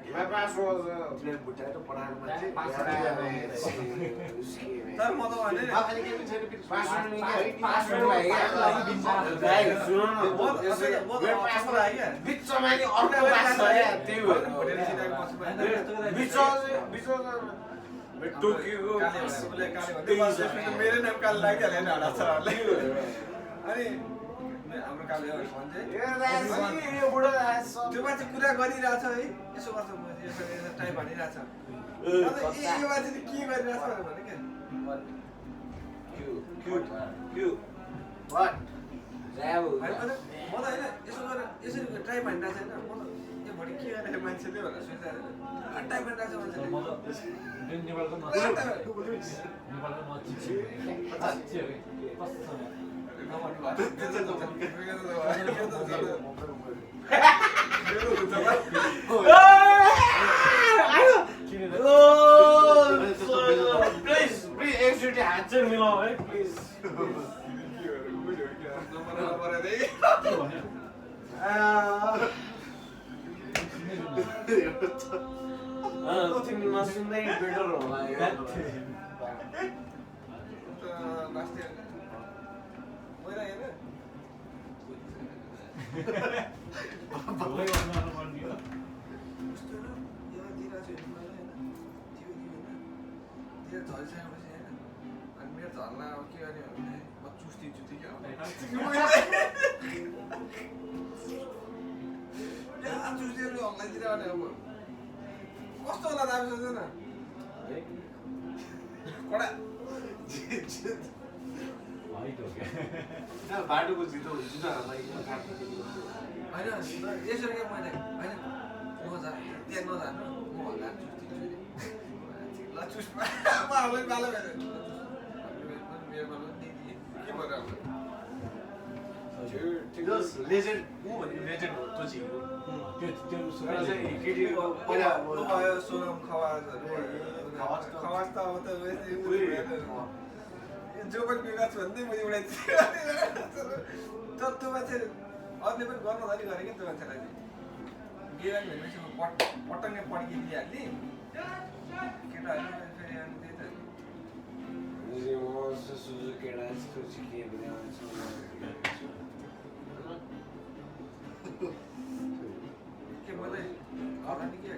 भुट्याएर पढाएको मान्छे तर म त भने खालि केही छैन बिचमा नि अर्को बास छ क्या त्यही भएर टोकियोको मेरै नाम काले लागिहाल्यो नि हडा छ अनि हाम्रो काले भन्छ त्यो मान्छे कुरा गरिरहेछ है यसो गर्छ यसो टाइप भनिरहेछ यो मान्छेले के गरिरहेछ भने क्या म त होइन यसो गरेर यसरी टाइप भनिरहेछ होइन म त यो भरि के गरेर मान्छेले भनेर सोचिरहेको टाइप भनिरहेछ मान्छेले नेपालको प्लिज एकचोटि हात चाहिँ मिलाऊ है प्लिज तिमी नसुन्दै बेटर होला झर्ना अब के गर्ने भने म चुस्दिन्छु त्यो क्या चुस्दिएर हल्लाइतिर भने अब कस्तो होला दामी सोच्छ न कडा बाटोको जितो जुत्ताहरूलाई होइन यसरी क्या मैले होइन नजा त्यहाँ नजानु म भन्दा चुस्दिन्छु ल चुस म आफै बालो मेरो के भयो लेजेन्ड ऊ भन्ने लेजेन्ड हो त्यो झिको त्यो पहिला सोनम खवाजहरू खवाज त अब त जो पनि विकास भन्दै मैले उडाइदिएँ तर त्यो मान्छे अरूले पनि गर्नु धनी गरेँ क्या त्यो मान्छेलाई बिरामी भनेपछि म पटक्कै पड्किदिइहाल्ने केटाहरू फेरि अनि त्यही त के मलाई घर नि के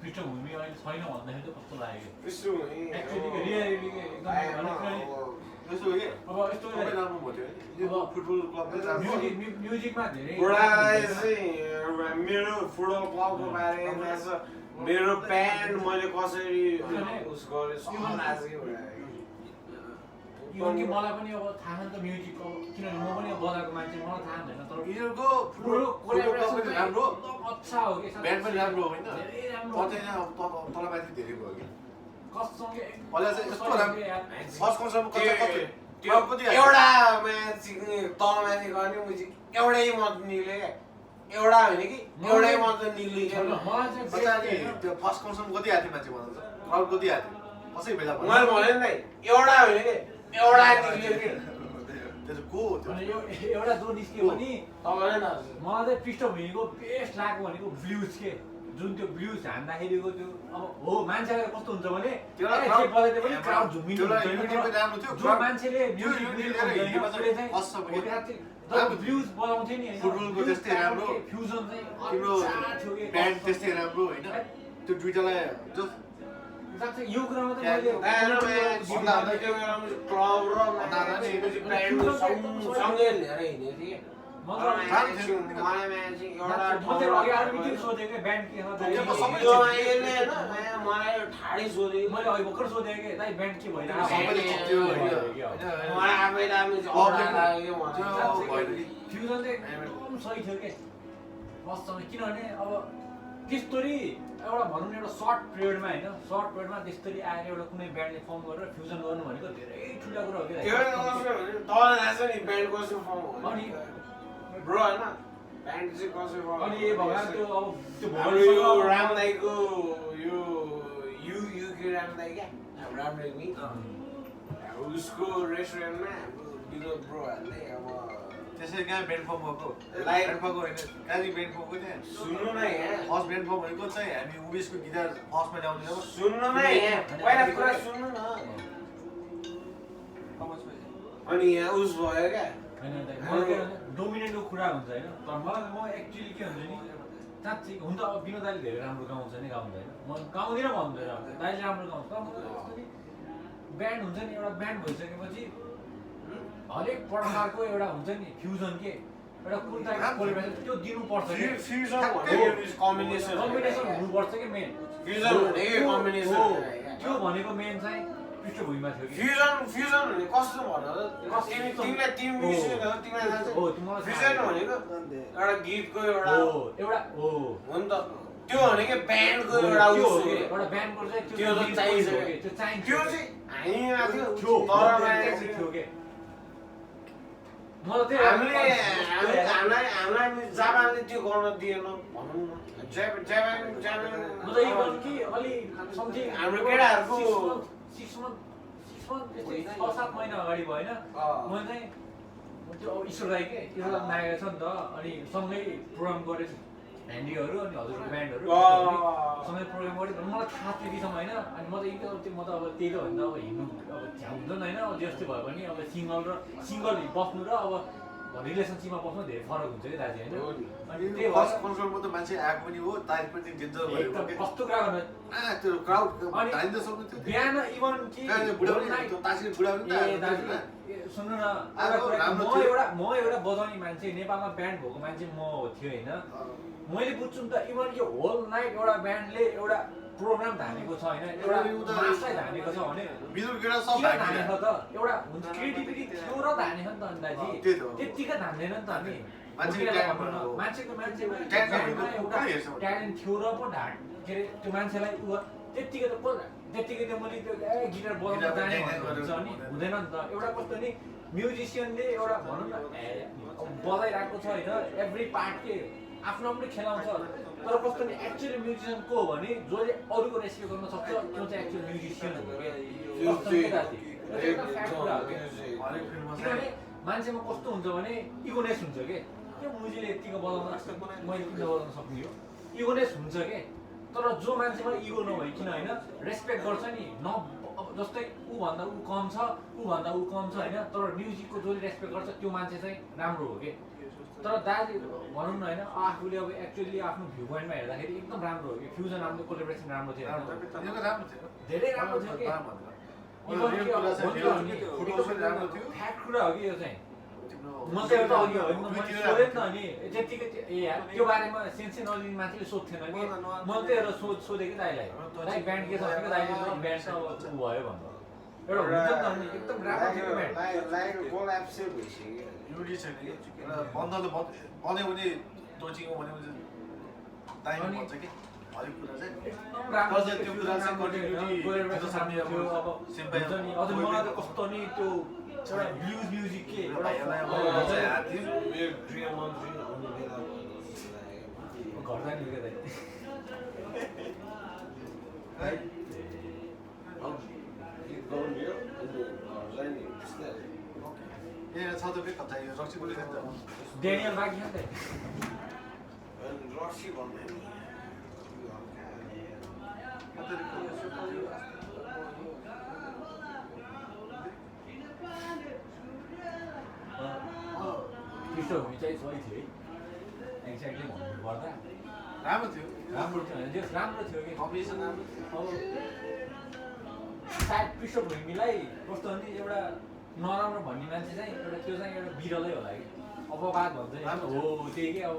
पृष्ठभूमि अहिले छैन भन्दाखेरि चाहिँ कस्तो लाग्यो पृष्ठभूमि एक्चुअली रियली एकदम त्यसो हो कि अब यस्तो सबै राम्रो भयो यो फुटबल क्लबमै राम्रो म्युजिकमा धेरै मेरो फुटबल क्लबको बारेमा छ मेरो प्यान्ट मैले कसरी उस गरेँ सब नाच्यो कि मलाई पनि अब थाहा छ नि त म्युजिकको किनभने म पनि अब बजाएको मान्छे मलाई थाहा हुँदैन तर यिनीहरूको ठुलो कोलाबोरेसन पनि राम्रो अच्छा हो कि ब्यान्ड पनि राम्रो होइन धेरै राम्रो कतै यहाँ तलमाथि धेरै भयो कि कससँगै पहिला चाहिँ यस्तो राम्रो फर्स्ट कन्सर्टमा कति एउटा म्याच तलमाथि गर्ने मुजी एउटै मत निले क्या एउटा होइन कि एउटै मत निले क्या त्यो फर्स्ट कन्सर्टमा कति आएको थियो मान्छे भन्नुहुन्छ क्राउड कति आएको थियो कसै बेला मैले भने नि एउटा होइन कि एउटा निक्ल्यो कि त्यो चाहिँ को हो त्यो एउटा जो निस्क्यो भने तपाईँले न मलाई चाहिँ पृष्ठभूमिको बेस्ट लाग्यो भनेको ब्लुज के जुन त्यो ब्लुज हान्दाखेरिको त्यो अब हो मान्छेलाई कस्तो हुन्छ भने बजाइदियो पनि क्राउड झुमिनु जो मान्छेले ब्लुज बजाउँथ्यो नि फुटबलको त्यस्तै राम्रो फ्युजन तिम्रो ब्यान्ड त्यस्तै राम्रो होइन त्यो दुइटालाई जस्ट यो कुरामा त मैले क्लब र सँगै लिएर हिँडेको थिएँ मलाई ठाडै सोधेँ मैले अहिले भर्खर सोधेँ कि दाइ ब्यान्ड के भइरहेको फ्युजन चाहिँ एकदम सही थियो कि बससँग किनभने अब त्यस्तरी एउटा भनौँ न एउटा सर्ट पिरियडमा होइन सर्ट पिरियडमा त्यस्तरी आएर एउटा कुनै ब्यान्डले फर्म गरेर फ्युजन गर्नु भनेको धेरै ठुलो कुरा हो कि अनि ब्रो होइन ब्यान्ड चाहिँ कसरी अनि ए भगवान त्यो अब त्यो यो राम दाईको यो युके राम दाई क्या राम दाई नि उसको रेस्टुरेन्टमा हाम्रो विनोद ब्रोहरूले अब त्यसरी कहाँ ब्यान्ड फर्म भएको ब्यान्ड फर्मको होइन कहाँ ब्यान्ड फर्मको त्यहाँ सुन्नु न यहाँ फर्स्ट ब्यान्ड फर्म भएको चाहिँ हामी उबेसको गिटार फर्स्टमा ल्याउने हो सुन्नु न यहाँ पहिला कुरा सुन्नु न अनि यहाँ उस भयो क्या डोमिनेन्टको कुरा हुन्छ होइन तर मलाई म एक्चुअली के हुन्छ नि साँच्चै हुन त अब विनोद दाइले धेरै राम्रो गाउँछ नि गाउँदैन म गाउँदिनँ भन्दैन दाइले राम्रो गाउँछ तर म ब्यान्ड हुन्छ नि एउटा ब्यान्ड भइसकेपछि हरेक प्रकारको एउटा हुन्छ नि फ्युजन के एउटा कुन टाइपको कोलाबोरेसन त्यो दिनुपर्छ कि कम्बिनेसन हुनुपर्छ कि मेन त्यो भनेको मेन चाहिँ पृष्ठभूमिमा थियो कि फ्युजन भने कस्तो भन्नु तिमीलाई टिम म्युजिक हो तिमीलाई थाहा छ फ्युजन भनेको एउटा गीतको एउटा हो नि त त्यो भनेको ब्यान्डको एउटा उस हो कि एउटा ब्यान्डको चाहिँ त्यो त चाहिन्छ त्यो चाहिन्छ त्यो चाहिँ हामीमा थियो थियो के मलाई त्यो हामीलाई जापानले त्यो गर्न दिएन भनौँ न जापान म त इभन कि अलि सम्झि हाम्रो केटाहरूको 6-7 महिना अगाडि भयो होइन म चाहिँ त्यो ईश्वर राई के ईश्वर राई नागेको छ नि त अनि सँगै प्रोग्राम गरेको ह्यान्डीहरू अनि हजुरको ब्यान्डहरू सँगै प्रोग्राम गरेँ मलाई थाहा थियो कि होइन अनि म त अब त्यही त हो नि त अब हिँड्नु अब झ्याउ हुन्छ नि होइन अब जस्तै भयो भने अब सिङ्गल बस्नु र अब रिलेसनसिपमा बस्नु धेरै फरक हुन्छ कि दाजु होइन अनि त्यही फर्स्ट कन्सर्टमा त मान्छे आएको पनि हो तारिफ पनि डेन्जर भयो कस्तो कुरा गर्नु त्यो क्राउड अनि धाइन त सक्नु थियो बिहान इभन कि तासिर बुढा पनि सुन्नु न म एउटा बजाउने मान्छे नेपालमा ब्यान्ड भएको मान्छे म थियो होइन मैले बुझ्छु नि त इभन यो होल नाइट एउटा ब्यान्डले एउटा प्रोग्राम धानेको छ होइन एउटा मासलाई धानेको छ भने धाने छ त एउटा हुन्छ क्रिएटिभिटी थियो र धाने छ नि त अन्दाजी त्यत्तिकै धान्दैन नि त हामी मान्छेको ट्यालेन्ट थियो र पो के अरे त्यो मान्छेलाई त्यत्तिकै त मैले त्यो गिटार बजाउन जाने हुन्छ नि हुँदैन नि त एउटा कस्तो नि म्युजिसियनले एउटा भनौँ न बजाइरहेको छ होइन एभ्री पार्ट के आफ्नो आफ्नो खेलाउँछ तर कस्तो नि एक्चुअली म्युजिसियन को हो भने जसले अरूको रेस्पेक्ट गर्न सक्छ त्यो चाहिँ एक्चुअल म्युजिसियन हो किनभने मान्छेमा कस्तो हुन्छ भने इगोनेस हुन्छ के त्यो मुजीले यतिको बजाउन मैले किन बजाउन सक्ने हो इगोनेस हुन्छ के तर जो मान्छेमा इगो नभइकन होइन रेस्पेक्ट गर्छ नि जस्तै ऊभन्दा ऊ कम छ ऊभन्दा ऊ कम छ होइन तर म्युजिकको जसले रेस्पेक्ट गर्छ त्यो मान्छे चाहिँ राम्रो हो कि तर दाजु भनौँ न होइन आफूले अब एक्चुअली आफ्नो भ्यू पोइन्टमा हेर्दाखेरि एकदम राम्रो हो कि फ्युजन राम्रो कोलाबोरेसन राम्रो थियो धेरै राम्रो थियो कि फ्याक्ट कुरा हो कि यो चाहिँ म त एउटा अघि होइन मैले सोधेँ नि त अनि त्यतिकै ए यार त्यो बारेमा सेन्सै नलिने मान्छेले सोध्थेन कि म त एउटा सोधेँ कि दाइलाई दाइ ब्यान्ड के छ भनेको दाइले ब्यान्ड त अब ऊ भयो भन्नु एउटा हुन्छ नि त अनि एकदम राम्रो थियो ब्यान्ड लाइक कोल्याप्सै भइसक्यो युनिटी छैन कि एउटा बन्धले बन्यो भने टोचिङमा भन्यो भने टाइम भन्छ कि हरेक कुरा चाहिँ राम्रो त्यो कुरा चाहिँ कन्टिन्युटी अब हुन्छ नि अझ मलाई त कस्तो नि त्यो एउटा ब्लुज म्युजिक के एउटा मेरो गृहमन्त्री हुने बेला घर जाने हो क्या दाइ गीत गाउने हो अनि घर जाने बिस्तारै ए छ त के कता यो रक्सी बोलेको नि त डेनियल बाँकी छ नि त अनि रक्सी भन्दै नि पृष्ठभूमि चाहिँ सही थियो है एक्ज्याक्टली भन्नुपर्दा राम्रो थियो राम्रो थियो होइन त्यो राम्रो थियो कि कम्बिनेसन राम्रो अब सायद पृष्ठभूमिलाई कस्तो भने एउटा नराम्रो भन्ने मान्छे चाहिँ एउटा त्यो चाहिँ एउटा बिरलै होला कि अपवाद भन्छ नि हो त्यही के अब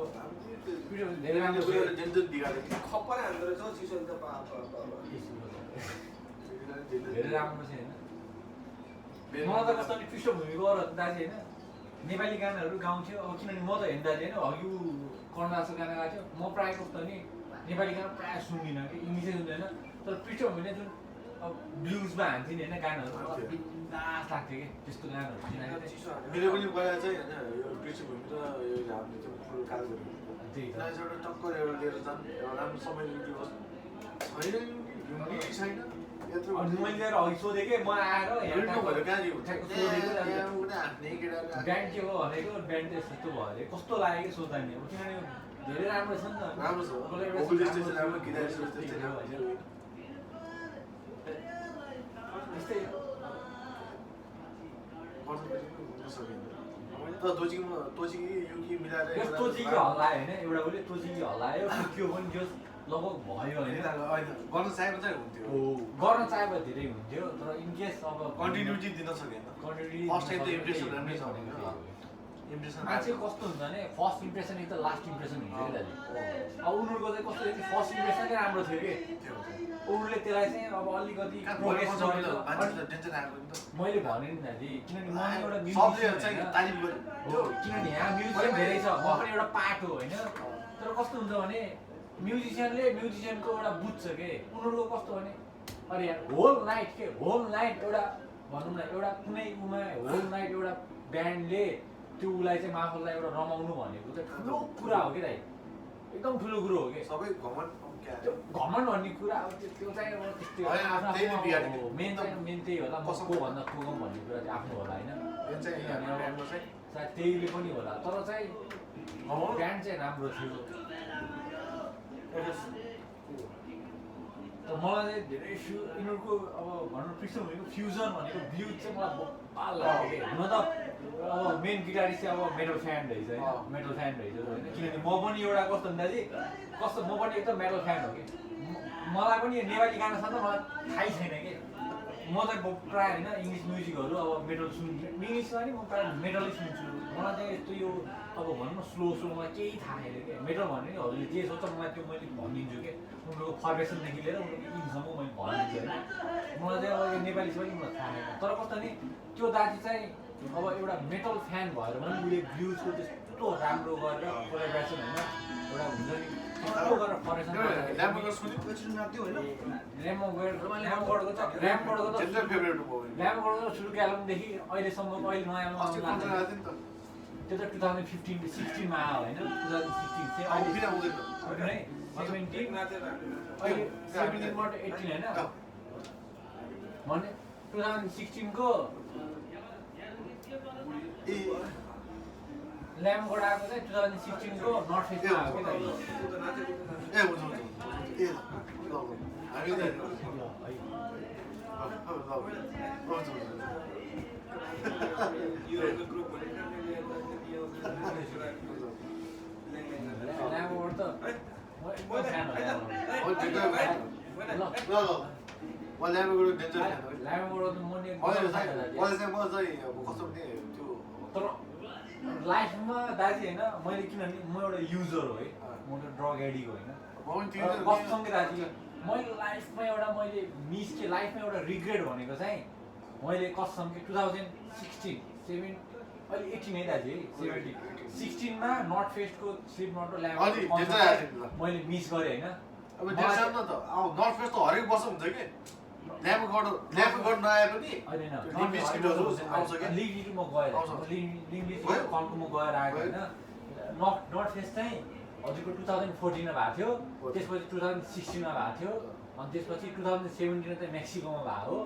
पृष्ठभूमि धेरै राम्रो थियो जेन्टल बिगाड्यो खप्पर हान्दो रहेछ हौ चिसो त धेरै राम्रो छ होइन मलाई त कस्तो नि पृष्ठभूमिको अरू दाजु होइन नेपाली गानाहरू गाउँथ्यो अब किनभने म त हेर्नु दाजु होइन अघि कर्णदासको गाना गाएको थियो म प्रायः कस्तो नि नेपाली गाना प्रायः सुन्दिनँ कि इङ्ग्लिसै सुन्दैन तर पृष्ठभूमिले जुन अब ब्लुजमा हान्थ्यो नि होइन गानाहरू बिन्दास लाग्थ्यो कि त्यस्तो गानाहरू मेरो पनि गएर चाहिँ होइन यो पृष्ठभूमि र यो हामीले त्यो फुल काल गऱ्यो त्यही त एउटा टक्कर एउटा लिएर जानु एउटा राम्रो समय लिनुहोस् छैन युनिटी छैन यत्रो अनि मैले लिएर अघि सोधेँ कि म आएर हेर्नु भयो कहाँ नि हुन्छ सोधेको हाँक्ने केटाहरू ब्यान्ड के हो भनेको ब्यान्ड चाहिँ यस्तो भयो अरे कस्तो लाग्यो कि सोध्दा नि अब किनभने धेरै राम्रो छ नि त राम्रो छ कसलाई एउटा भोकल स्टेसन राम्रो गिटार स्टेसन राम्रो त्यस्तै तर तोचिङ युकी मिलाएर यस्तो चिकी हल्लायो होइन एउटा उसले त्यो चिकी हल्लायो त्यो पनि जो लगभग भयो होइन गर्न चाहेको चाहिँ हुन्थ्यो गर्न चाहे भए धेरै हुन्थ्यो तर इनकेस अब कन्टिन्युटी दिन सकेन कन्टिन्युटी फर्स्ट टाइम त इम्प्रेसन राम्रै छ इम्प्रेसन मान्छे कस्तो हुन्छ भने फर्स्ट इम्प्रेसन त लास्ट इम्प्रेसन हुन्छ कि दाजु अब उनीहरूको चाहिँ कस्तो थियो फर्स्ट इम्प्रेसनै राम्रो थियो कि उनीहरूले त्यसलाई चाहिँ अब अलिकति प्रोग्रेस गरेर मैले भने नि दाजु किनभने म एउटा म्युजिसियन हो किनभने यहाँ म्युजिसियन धेरै छ म पनि एउटा पार्ट हो होइन तर कस्तो हुन्छ भने म्युजिसियनले म्युजिसियनको एउटा बुझ्छ के उनीहरूको कस्तो भने अरे यार होल नाइट एउटा भनौँ न एउटा कुनै उमा होल नाइट एउटा ब्यान्डले त्यो उसलाई चाहिँ माफललाई एउटा रमाउनु भनेको चाहिँ ठुलो कुरा हो कि दाइ एकदम ठुलो कुरो हो कि सबै घमण्ड त्यो घमण्ड भन्ने कुरा अब त्यो चाहिँ अब त्यस्तै मेन त्यही होला म को भन्दा को गम भन्ने कुरा चाहिँ आफ्नो होला होइन सायद त्यहीले पनि होला तर चाहिँ ब्यान्ड चाहिँ राम्रो थियो तर मलाई चाहिँ धेरै यिनीहरूको अब भनौँ पृष्ठभूमिको फ्युजन भनेको ब्लुज चाहिँ मलाई बब्बाल लाग्यो कि हुन त अब मेन गिटारिस्ट चाहिँ अब मेटल फ्यान रहेछ होइन मेटल फ्यान रहेछ होइन किनभने म पनि एउटा कस्तो भन्दाखेरि कस्तो म पनि एकदम मेटल फ्यान हो कि मलाई पनि नेपाली गाना छ त मलाई थाहै छैन कि म चाहिँ प्रायः होइन इङ्ग्लिस म्युजिकहरू अब मेटल सुन्छु इङ्ग्लिसमा नि म प्रायः मेटलै सुन्छु मलाई चाहिँ यस्तो यो अब भनौँ न स्लो मलाई केही थाहा छैन कि मेटल भन्यो नि हजुरले जे सोध्छ मलाई त्यो मैले भनिदिन्छु कि उनीहरूको फर्मेसनदेखि लिएर उनीहरूको इन्सम्म मैले भनिदिन्छु होइन मलाई चाहिँ अब यो नेपाली पनि मलाई थाहा छैन तर कस्तो नि त्यो दाजु चाहिँ अब एउटा मेटल फ्यान भएर पनि उसले ब्लुजको त्यस्तो राम्रो गरेर कोलाबोरेसन होइन एउटा हुन्छ नि त्यस्तो गरेर फर्मेसन ल्याम्बोर्डको सुरुको एल्बमदेखि अहिलेसम्मको अहिले नयाँ एल्बम त्यो त 2015-16 मा आयो होइन 2016 चाहिँ अहिले 17 अहिले 17 बाट 18 होइन भने 2016 को ल्याम्बोर्ड आएको चाहिँ 2016 को नर्थ फेस्टमा आयो के ल्याम्बोर्ड त तर लाइफमा दाजु होइन मैले किनभने म एउटा युजर हो है म त ड्रग एडिक्ट होइन कससँगै दाजु मैले लाइफमा मैले मिस के लाइफमा एउटा रिग्रेट भनेको चाहिँ मैले कसम कि 2016 7 अहिले 18 है दाजु है 16 मा नर्थ फेस्टको स्लिप नट र ल्याब मैले मिस गरेँ होइन अब डेढ न त नर्थ फेस्ट त हरेक वर्ष हुन्छ कि ल्याब गर्न नआए पनि लिम्बिस्किटहरू आउँछ कि लिम्बिस्किट म गएर लिम्बिस्किट कलको म गएर आएको होइन नर्थ फेस्ट चाहिँ हजुरको 2014 मा भएको थियो त्यसपछि 2016 मा भएको थियो अनि त्यसपछि 2017 चाहिँ मेक्सिकोमा भएको हो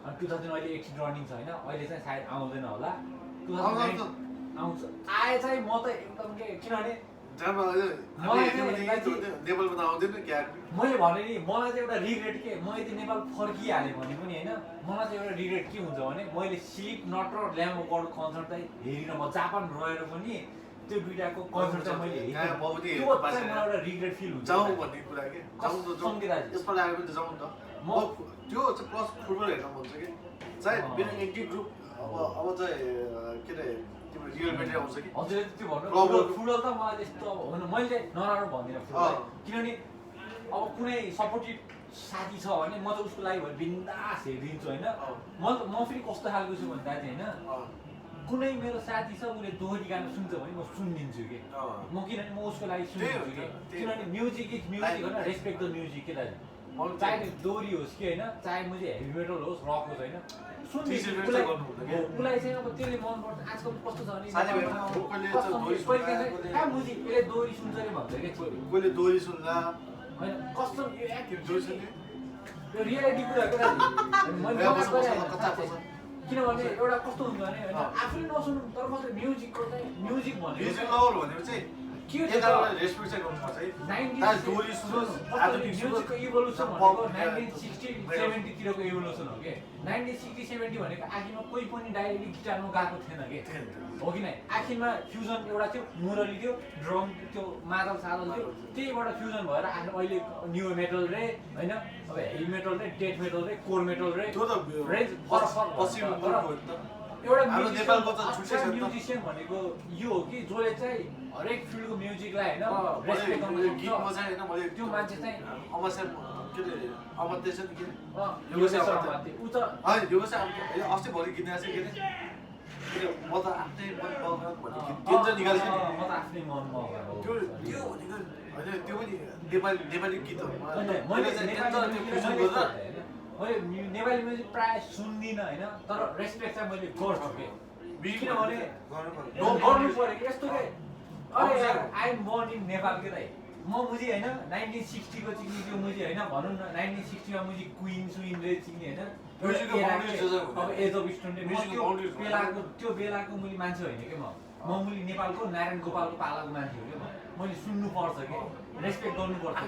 अनि 2018 रनिङ छ होइन अहिले चाहिँ सायद आउँदैन होला 2019 आउँछ आए चाहिँ म त एकदम के किनभने नेपालमा त आउँदैन क्या मैले भने नि मलाई चाहिँ एउटा रिग्रेट के म यदि नेपाल फर्किहालेँ भने पनि होइन मलाई चाहिँ एउटा रिग्रेट के हुन्छ भने मैले स्लिप नट र ल्याम्बो गडको कन्सर्ट चाहिँ हेरिनँ म जापान रहेर पनि त्यो दुईटाको कन्सर्ट चाहिँ मैले हेरेँ त्यो चाहिँ मलाई एउटा रिग्रेट फिल हुन्छ जाउँ भन्ने कुरा के जाउँ त यसपालि आयो भने त जाउँ नि त म त्यो चाहिँ प्लस फुटबल हेर्न मन छ कि चाहे मेरो एन्टी ग्रुप अब चाहिँ के अरे तिम्रो रियल मेटेरियल आउँछ कि हजुरले त्यो भन्नु फुटबल त मलाई त्यस्तो अब होइन मैले चाहिँ नराम्रो भन्दिनँ फुटबल किनभने अब कुनै सपोर्टिभ साथी छ भने म त उसको लागि भयो बिन्दास हेरिदिन्छु होइन म फेरि कस्तो खालको छु भन्दा चाहिँ होइन कुनै मेरो साथी छ उसले दोहोरी गाना सुन्छ भने म सुनिदिन्छु कि म किनभने म उसको लागि सुनिदिन्छु कि किनभने म्युजिक इज म्युजिक होइन रेस्पेक्ट द म्युजिक के दाजु चाहे त्यो दोहोरी होस् कि होइन चाहे म चाहिँ हेभी मेटल होस् रक होस् होइन उसलाई चाहिँ अब त्यसले मनपर्छ आजकल कस्तो छ भने म्युजिक यसले दोहोरी सुन्छ अरे भन्छ कि कोहीले दोहोरी सुन्ला होइन कस्तो यो रियालिटी कुराको किनभने एउटा कस्तो हुन्छ भने होइन आफूले नसुन्नु तर मात्रै म्युजिकको चाहिँ म्युजिक म्युजिक लभर भनेको चाहिँ के एकालाई रेस्पेक्ट चाहिँ गर्नुपर्छ है दोहोरी सुनोस् म्युजिकको इभोल्युसन भनेको 1960 70 तिरको इभोल्युसन हो के 1960 70 भनेको आखिरमा कोही पनि डाइरेक्टली गिटारमा गाएको थिएन के हो कि नै आखिरमा फ्युजन एउटा थियो मुरली थियो ड्रम त्यो मादल सादल थियो त्यहीबाट फ्युजन भएर अहिले न्यू मेटल रे होइन अब हेभी मेटल रे डेथ मेटल रे कोर मेटल रे त्यो त रेन्ज एउटा म्युजिसियन भनेको यो हो कि जसले चाहिँ हरेक फिल्डको म्युजिकलाई होइन रेस्पेक्ट गीतमा चाहिँ होइन मैले त्यो मान्छे चाहिँ अवश्य के अरे अमात्य छ नि के यो चाहिँ अस्ति भोलि गीत आएको छ के अरे म त आफ्नै मन बगान भन्ने गीत निकाल्छ म त आफ्नै मन बगान त्यो भनेको होइन त्यो पनि नेपाली गीत हो मैले नेपाली म्युजिक प्रायः सुन्दिनँ होइन तर रेस्पेक्ट चाहिँ मैले गर्छु कि किनभने गर्नु पऱ्यो कि यस्तो के अरे I am born in Nepal के दाइ म मुजी होइन 1960 को चिक्ने त्यो मुजी होइन भनौँ न 1960 मा मुजी क्विन सुइनले चिक्ने होइन अब एज अफ स्टोनले त्यो बेलाको मुली मान्छे होइन कि म मुली नेपालको नारायण गोपालको पालाको मान्छे हो कि मैले सुन्नु पर्छ कि रेस्पेक्ट गर्नु पर्छ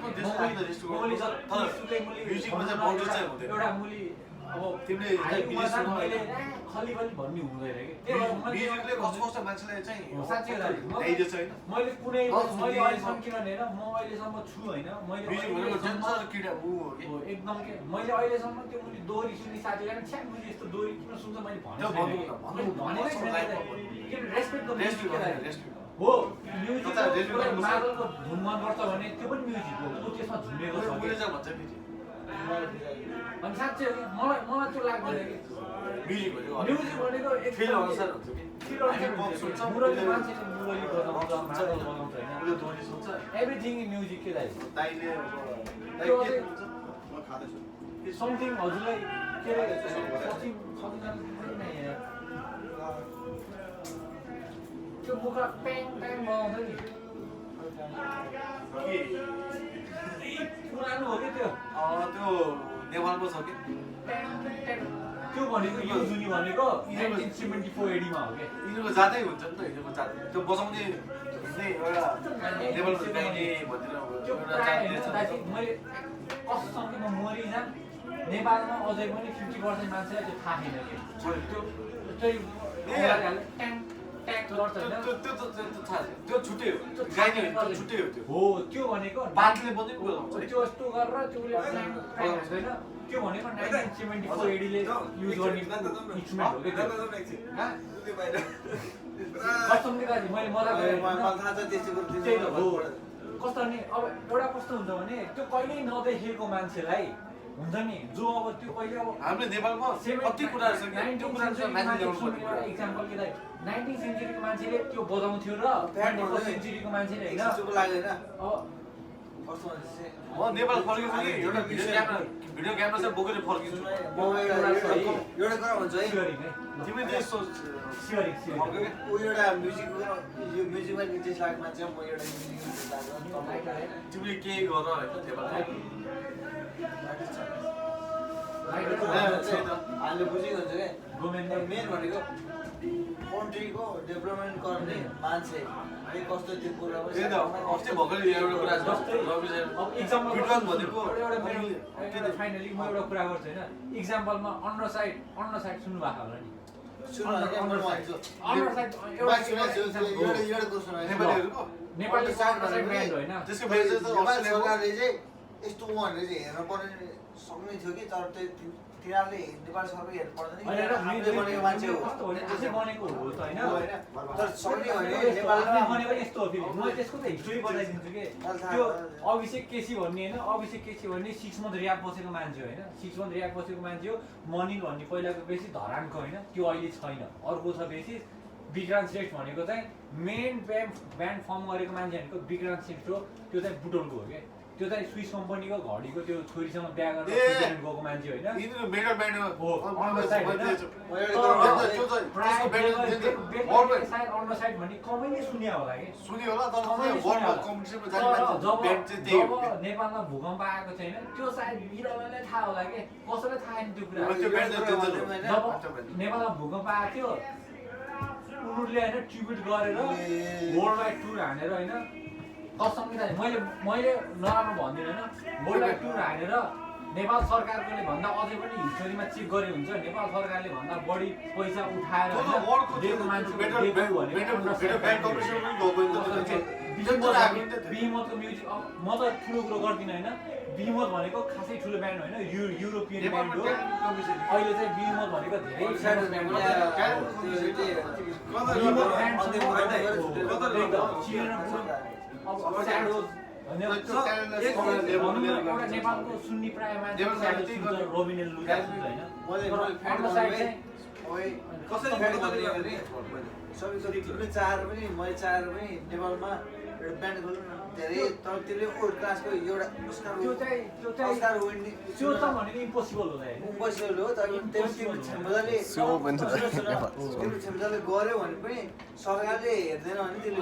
एउटा मुली अब तिमीले मैले खली पनि भन्ने हुँदैन कि म्युजिकले कस्तो कस्तो मान्छेलाई चाहिँ साँच्चै मैले कुनै मैले अहिलेसम्म किनभने होइन म अहिलेसम्म छु होइन मैले एकदम के मैले अहिलेसम्म त्यो मुली दोहोरी सुन्ने साथीलाई पनि छ्या मुली यस्तो दोहोरी किन सुन्छ मैले भनेकै छैन रेस्पेक्ट हो म्युजिक मादलको धुन मनपर्छ भने त्यो पनि म्युजिक हो त्यसमा झुमेको छ अनि साँच्चै मलाई त्यो लाग्दैन कि म्युजिक भनेको फिल अनुसार हुन्छ कि मुरली मान्छेले मुरली बजाउँछ मादल बजाउँछ होइन एभ्रिथिङ इन म्युजिक के दाइ समथिङ हजुरलाई के अरे त्यो मुखमा प्याङ प्याङ बजाउँछ नि पुरानो हो कि त्यो नेपालमा छ कि त्यो भनेको यो जुनी भनेको 1974 एडीमा हो के यिनीहरूको जातै हुन्छ नि त यिनीहरूको जात त्यो बजाउने एउटा नेपालको गाइने भनेर त्यो प्रायः मैले कससँग म मरिजा नेपालमा अझै पनि 50% मान्छेलाई त्यो थाहा छैन कि त्यो चाहिँ त्यो छुट्टै हो गाइने छुट्टै हो त्यो हो त्यो भनेको बातले बन्दै बोलाउँछ त्यो यस्तो गरेर त्यो हुँदैन त्यो भनेको 1974 एडीले युज गर्ने इन्स्ट्रुमेन्ट हो के त्यो कस्तो कसम के दाजु मैले मजाक गरेँ मलाई थाहा छ त्यस्तो कुरो त्यही त हो कस्तो नि अब एउटा कस्तो हुन्छ भने त्यो कहिल्यै नदेखेको मान्छेलाई हुन्छ नि जो अब त्यो कहिले अब हामीले नेपालमा कति कुराहरू छ त्यो कुराहरू चाहिँ माथि ल्याउनु पर्ने एक्जाम्पल के दाइ 19th सेन्चुरीको मान्छेले त्यो बजाउँथ्यो र 21st सेन्चुरीको मान्छेले हैन चुप लाग्दैन अब कस्तो म नेपाल फर्किन्छु कि एउटा भिडियो क्यामेरा चाहिँ बोकेर फर्किन्छु म एउटा कुरा भन्छु है सियरिङ है तिमीले त्यस्तो सियरिङ ऊ एउटा म्युजिकको यो म्युजिकमा इन्ट्रेस्ट लाग्ने मान्छे म एउटा म्युजिकमा इन्ट्रेस्ट लाग्छ तिमीले केही गर होइन नेपालमा हामीले बुझेको हुन्छ क्या गभर्नमेन्ट मेन भनेको कन्ट्रीको डेभलपमेन्ट गर्ने मान्छे यो कस्तो त्यो कुरा त्यही त अस्ति भर्खर एउटा कुरा छ रवि अब एक्जाम्पल विद्वान भनेको एउटा फाइनली म एउटा कुरा गर्छु हैन एक्जाम्पलमा अन्न साइड सुन्नु भएको होला नि अन्न साइड एउटा क्वेसन नेपालीहरूको नेपाली साइड ब्रान्ड होइन त्यसको बाहिर चाहिँ नेपाल सरकारले चाहिँ यस्तो उहाँहरूले चाहिँ हेर्न पर्ने सक्ने थियो कि तर तिनीहरूले नेपाल सरकारले हेर्नु पर्दैन हामीले बनेको मान्छे हो आफै बनेको हो त हैन तर सक्ने भने नेपालमा बनेको यस्तो हो फेरि म त्यसको त हिस्ट्री बताइदिन्छु के त्यो अभिषेक केसी भन्ने हैन अभिषेक केसी भन्ने 6 मन्थ रियाब बसेको मान्छे हो हैन 6 मन्थ रियाब बसेको मान्छे हो मनिल भन्ने पहिलाको बेसी धरानको हैन त्यो अहिले छैन अर्को छ बेसी विक्रान्त श्रेष्ठ भनेको चाहिँ मेन ब्यान्ड फर्म गरेको मान्छे भनेको विक्रान्त श्रेष्ठ हो त्यो चाहिँ बुटोलको हो के त्यो चाहिँ स्विस कम्पनीको घडीको त्यो छोरीसँग बिहा गरेर स्विजरल्यान्ड गएको मान्छे होइन यिनीहरू मेडल ब्यान्ड हो on side side on side भन्ने कमैले सुन्या होला कि सुन्यो होला तर वर्ल्डमा कम्पिटिसनमा जाने ब्यान्ड चाहिँ त्यही हो जब नेपालमा भूकम्प आएको छैन त्यो सायद बिरालोलाई थाहा होला कि कसैलाई थाहा छैन त्यो कुरा त्यो ब्यान्ड चाहिँ जब नेपालमा भूकम्प आएको थियो उनीहरूले होइन ट्रिब्युट गरेर वर्ल्ड वाइड टुर हानेर होइन कसम मैले नराम्रो भन्दिनँ होइन वर्ल्ड वाइड टुर हानेर नेपाल सरकारले भन्दा अझै पनि हिस्टोरीमा चेक गरे हुन्छ नेपाल सरकारले भन्दा बढी पैसा उठाएर दिएको बिमतको म्युजिक म त ठुलो कुरो गर्दिनँ होइन बिमत भनेको खासै ठुलो ब्यान्ड होइन युरोपियन ब्यान्ड हो अहिले चाहिँ बिमत भनेको नेपालको सुन्नी प्राय मान्छे रोबिनेल लुगा कसरी तिमीले चाहेर पनि मैले चाहेर पनि नेपालमा एउटा ब्यान्ड खोल्नु न धेरै तर त्यसले ओल्ड क्लासको एउटा अस्कार विन्ने त्यो त भनेको इम्पोसिबल हो इम्पोसिबल हो तर तिम्रो क्षमताले गऱ्यो भने पनि सरकारले हेर्दैन भने त्यसले